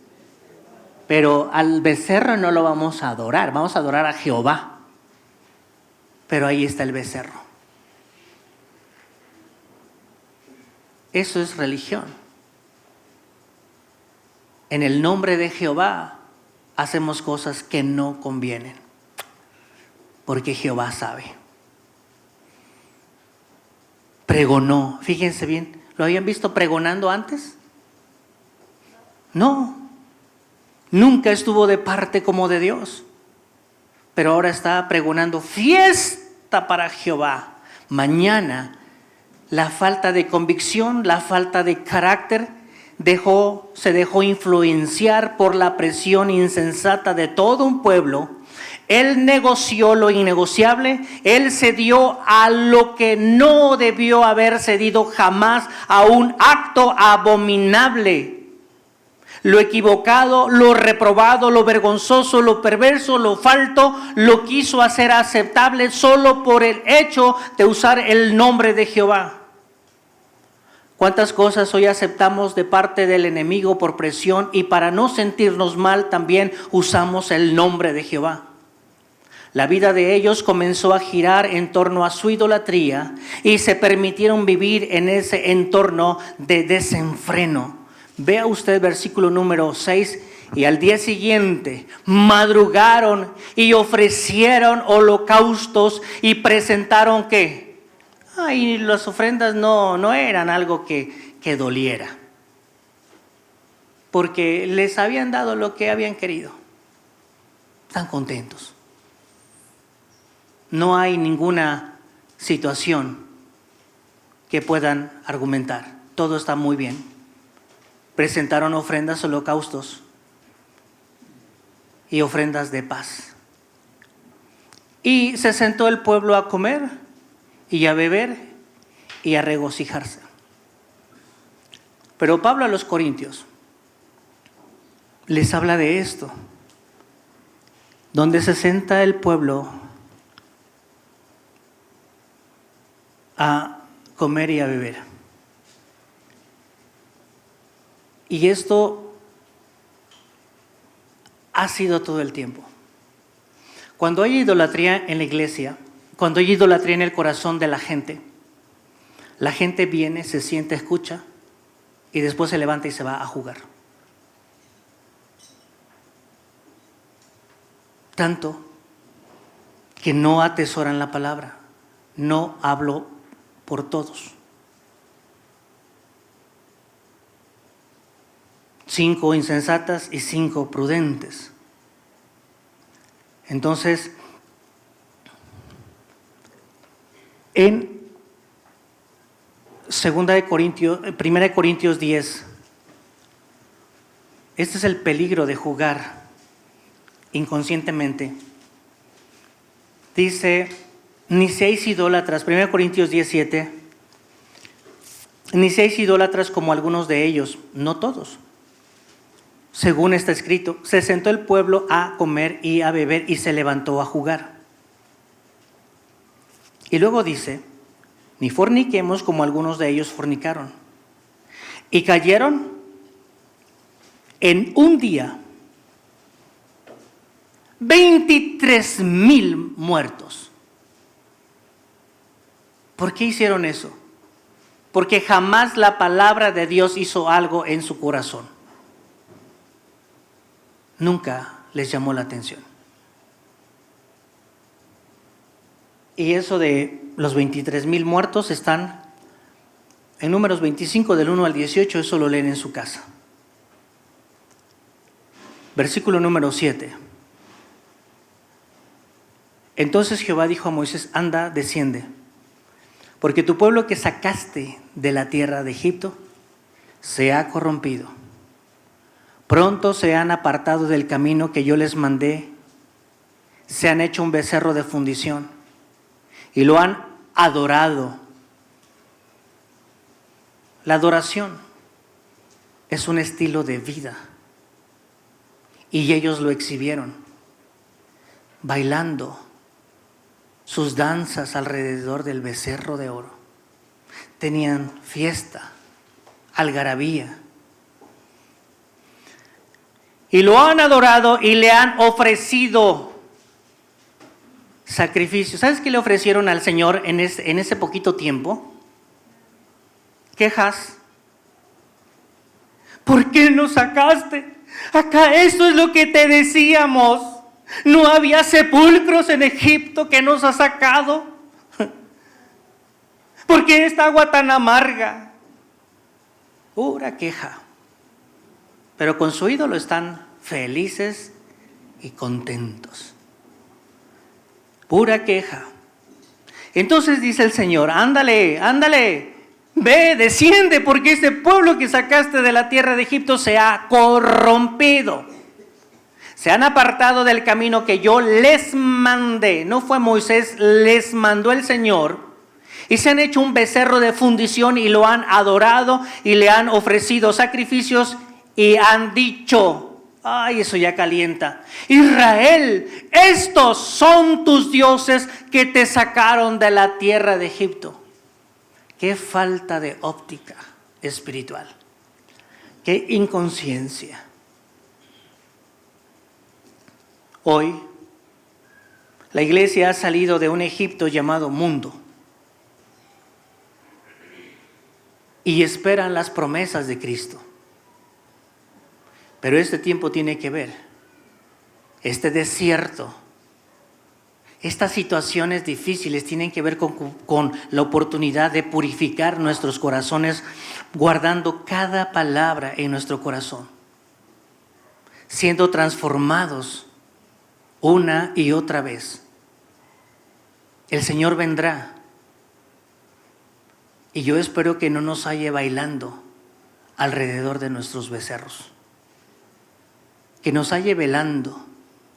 Pero al becerro no lo vamos a adorar, vamos a adorar a Jehová. Pero ahí está el becerro. Eso es religión. En el nombre de Jehová hacemos cosas que no convienen, porque Jehová sabe. Pregonó, fíjense bien, ¿lo habían visto pregonando antes? No, nunca estuvo de parte como de Dios, pero ahora está pregonando fiesta para Jehová. Mañana la falta de convicción, la falta de carácter se dejó influenciar por la presión insensata de todo un pueblo. Él negoció lo innegociable, él cedió a lo que no debió haber cedido jamás, a un acto abominable. Lo equivocado, lo reprobado, lo vergonzoso, lo perverso, lo falto, lo quiso hacer aceptable solo por el hecho de usar el nombre de Jehová. ¿Cuántas cosas hoy aceptamos de parte del enemigo por presión y para no sentirnos mal también usamos el nombre de Jehová? La vida de ellos comenzó a girar en torno a su idolatría y se permitieron vivir en ese entorno de desenfreno. Vea usted versículo número 6. Y al día siguiente madrugaron y ofrecieron holocaustos y presentaron ¿qué? Y las ofrendas no eran algo que doliera, porque les habían dado lo que habían querido. Están contentos. No hay ninguna situación que puedan argumentar. Todo está muy bien. Presentaron ofrendas, holocaustos y ofrendas de paz. Y se sentó el pueblo a comer y a beber y a regocijarse. Pero Pablo a los Corintios les habla de esto, donde se sienta el pueblo a comer y a beber. Y esto ha sido todo el tiempo. Cuando hay idolatría en la iglesia, cuando hay idolatría en el corazón de la gente viene, se siente, escucha y después se levanta y se va a jugar. Tanto que no atesoran la palabra. No hablo por todos. 5 insensatas y 5 prudentes. Entonces, en 1 Corintios 10, este es el peligro de jugar inconscientemente. Dice: ni seáis idólatras, 1 Corintios 17, ni seáis idólatras como algunos de ellos, no todos. Según está escrito, se sentó el pueblo a comer y a beber y se levantó a jugar. Y luego dice: ni forniquemos como algunos de ellos fornicaron. Y cayeron en un día 23,000 muertos. ¿Por qué hicieron eso? Porque jamás la palabra de Dios hizo algo en su corazón. Nunca les llamó la atención. Y eso de los 23,000 muertos están en Números 25 del 1 al 18, eso lo leen en su casa. Versículo número 7. Entonces Jehová dijo a Moisés: anda, desciende, porque tu pueblo que sacaste de la tierra de Egipto se ha corrompido. Pronto se han apartado del camino que yo les mandé, se han hecho un becerro de fundición y lo han adorado. La adoración es un estilo de vida y ellos lo exhibieron bailando sus danzas alrededor del becerro de oro. Tenían fiesta, algarabía. Y lo han adorado y le han ofrecido sacrificios. ¿Sabes qué le ofrecieron al Señor en ese poquito tiempo? Quejas. ¿Por qué nos sacaste? Acá esto es lo que te decíamos. No había sepulcros en Egipto que nos ha sacado. ¿Por qué esta agua tan amarga? Pura queja. Pero con su ídolo están felices y contentos. Pura queja. Entonces dice el Señor, ándale, ándale, ve, desciende, porque este pueblo que sacaste de la tierra de Egipto se ha corrompido. Se han apartado del camino que yo les mandé. No fue Moisés, les mandó el Señor. Y se han hecho un becerro de fundición y lo han adorado y le han ofrecido sacrificios y han dicho, ay, eso ya calienta, Israel, estos son tus dioses que te sacaron de la tierra de Egipto. Qué falta de óptica espiritual, qué inconsciencia. Hoy la iglesia ha salido de un Egipto llamado mundo y esperan las promesas de Cristo. Pero este tiempo tiene que ver, este desierto, estas situaciones difíciles tienen que ver con la oportunidad de purificar nuestros corazones, guardando cada palabra en nuestro corazón, siendo transformados una y otra vez. El Señor vendrá y yo espero que no nos halle bailando alrededor de nuestros becerros. Que nos halle velando,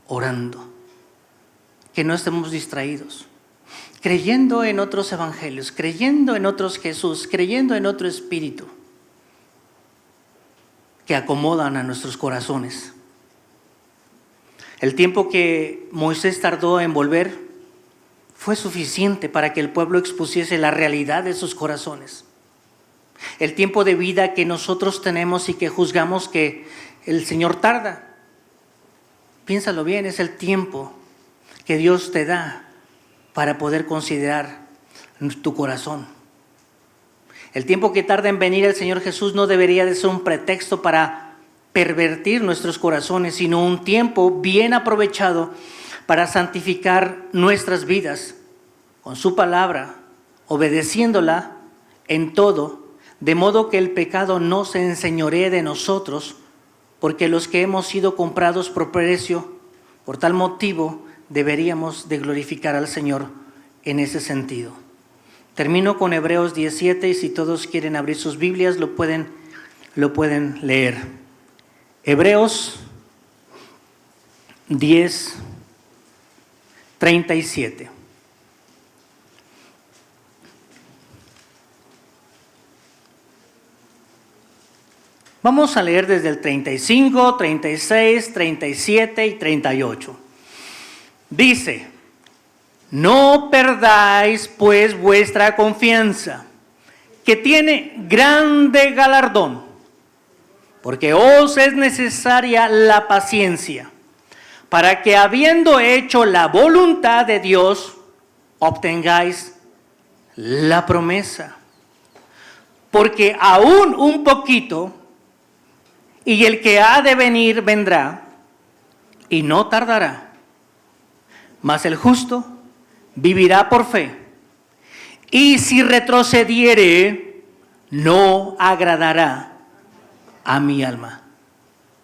orando, que no estemos distraídos, creyendo en otros evangelios, creyendo en otros Jesús, creyendo en otro espíritu que acomodan a nuestros corazones. El tiempo que Moisés tardó en volver fue suficiente para que el pueblo expusiese la realidad de sus corazones. El tiempo de vida que nosotros tenemos y que juzgamos que el Señor tarda, piénsalo bien, es el tiempo que Dios te da para poder considerar tu corazón. El tiempo que tarda en venir el Señor Jesús no debería de ser un pretexto para pervertir nuestros corazones, sino un tiempo bien aprovechado para santificar nuestras vidas con su palabra, obedeciéndola en todo, de modo que el pecado no se enseñoree de nosotros, porque los que hemos sido comprados por precio, por tal motivo deberíamos de glorificar al Señor en ese sentido. Termino con Hebreos 17 y si todos quieren abrir sus Biblias lo pueden leer. Hebreos 10, 37. Vamos a leer desde el 35, 36, 37 y 38. Dice, no perdáis pues vuestra confianza, que tiene grande galardón, porque os es necesaria la paciencia, para que habiendo hecho la voluntad de Dios, obtengáis la promesa. Porque aún un poquito, y el que ha de venir vendrá, y no tardará. Mas el justo vivirá por fe, y si retrocediere, no agradará a mi alma.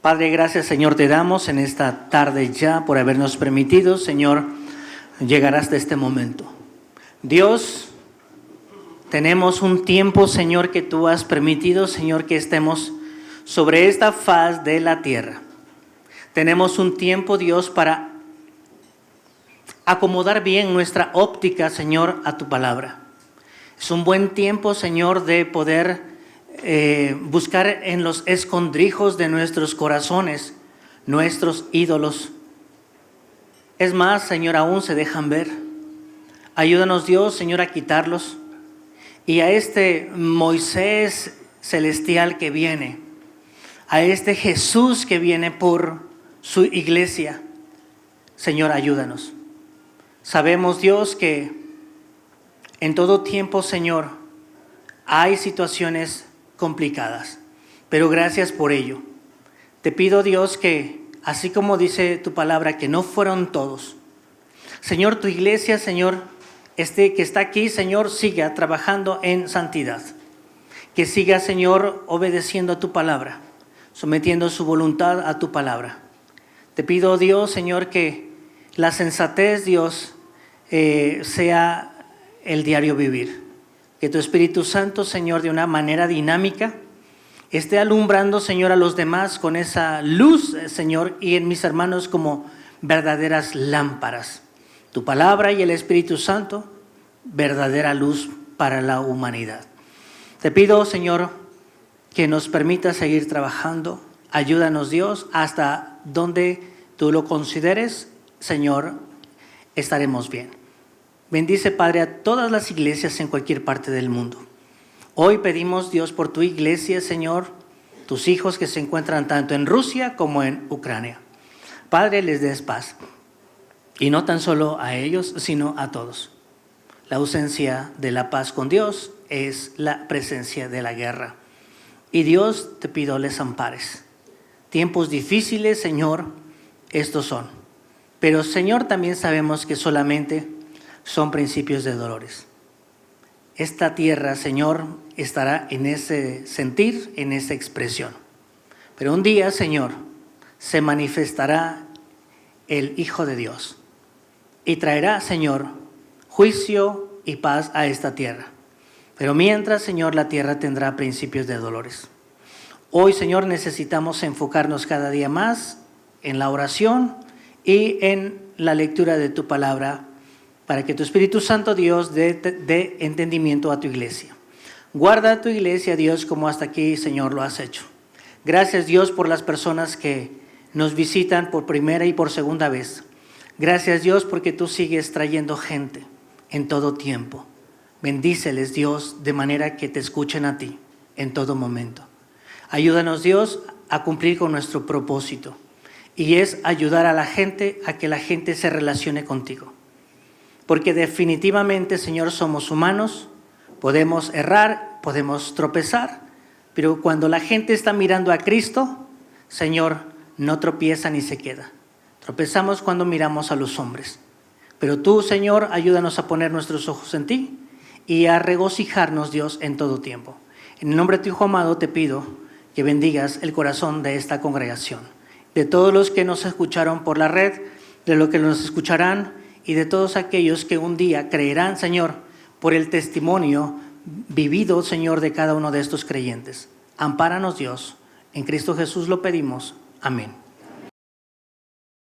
Padre, gracias, Señor, te damos en esta tarde ya por habernos permitido, Señor, llegar hasta este momento. Dios, tenemos un tiempo, Señor, que tú has permitido, Señor, que estemos sobre esta faz de la tierra. Tenemos un tiempo, Dios, para acomodar bien nuestra óptica, Señor, a tu palabra. Es un buen tiempo, Señor, de poder buscar en los escondrijos de nuestros corazones nuestros ídolos. Es más, Señor, aún se dejan ver. Ayúdanos, Dios, Señor, a quitarlos. Y a este Moisés celestial que viene, a este Jesús que viene por su iglesia, Señor, ayúdanos. Sabemos, Dios, que en todo tiempo, Señor, hay situaciones complicadas, pero gracias por ello. Te pido, Dios, que así como dice tu palabra, que no fueron todos. Señor, tu iglesia, Señor, que está aquí, Señor, siga trabajando en santidad. Que siga, Señor, obedeciendo a tu palabra, sometiendo su voluntad a tu palabra. Te pido, Dios, Señor, que la sensatez, Dios, sea el diario vivir. Que tu Espíritu Santo, Señor, de una manera dinámica, esté alumbrando, Señor, a los demás con esa luz, Señor, y en mis hermanos como verdaderas lámparas. Tu palabra y el Espíritu Santo, verdadera luz para la humanidad. Te pido, Señor, que nos permita seguir trabajando. Ayúdanos, Dios, hasta donde tú lo consideres, Señor, estaremos bien. Bendice, Padre, a todas las iglesias en cualquier parte del mundo. Hoy pedimos, Dios, por tu iglesia, Señor, tus hijos que se encuentran tanto en Rusia como en Ucrania. Padre, les des paz. Y no tan solo a ellos, sino a todos. La ausencia de la paz con Dios es la presencia de la guerra. Y Dios, te pido, les ampares. Tiempos difíciles, Señor, estos son. Pero, Señor, también sabemos que solamente son principios de dolores. Esta tierra, Señor, estará en ese sentir, en esa expresión. Pero un día, Señor, se manifestará el Hijo de Dios y traerá, Señor, juicio y paz a esta tierra. Pero mientras, Señor, la tierra tendrá principios de dolores. Hoy, Señor, necesitamos enfocarnos cada día más en la oración y en la lectura de tu palabra, para que tu Espíritu Santo, Dios, dé entendimiento a tu iglesia. Guarda a tu iglesia, Dios, como hasta aquí, Señor, lo has hecho. Gracias, Dios, por las personas que nos visitan por primera y por segunda vez. Gracias, Dios, porque tú sigues trayendo gente en todo tiempo. Bendíceles, Dios, de manera que te escuchen a ti en todo momento. Ayúdanos, Dios, a cumplir con nuestro propósito, y es ayudar a la gente a que la gente se relacione contigo. Porque definitivamente, Señor, somos humanos, podemos errar, podemos tropezar, pero cuando la gente está mirando a Cristo, Señor, no tropieza ni se queda. Tropezamos cuando miramos a los hombres. Pero tú, Señor, ayúdanos a poner nuestros ojos en ti y a regocijarnos, Dios, en todo tiempo. En el nombre de tu Hijo amado te pido que bendigas el corazón de esta congregación, de todos los que nos escucharon por la red, de los que nos escucharán y de todos aquellos que un día creerán, Señor, por el testimonio vivido, Señor, de cada uno de estos creyentes. Ampáranos, Dios. En Cristo Jesús lo pedimos. Amén.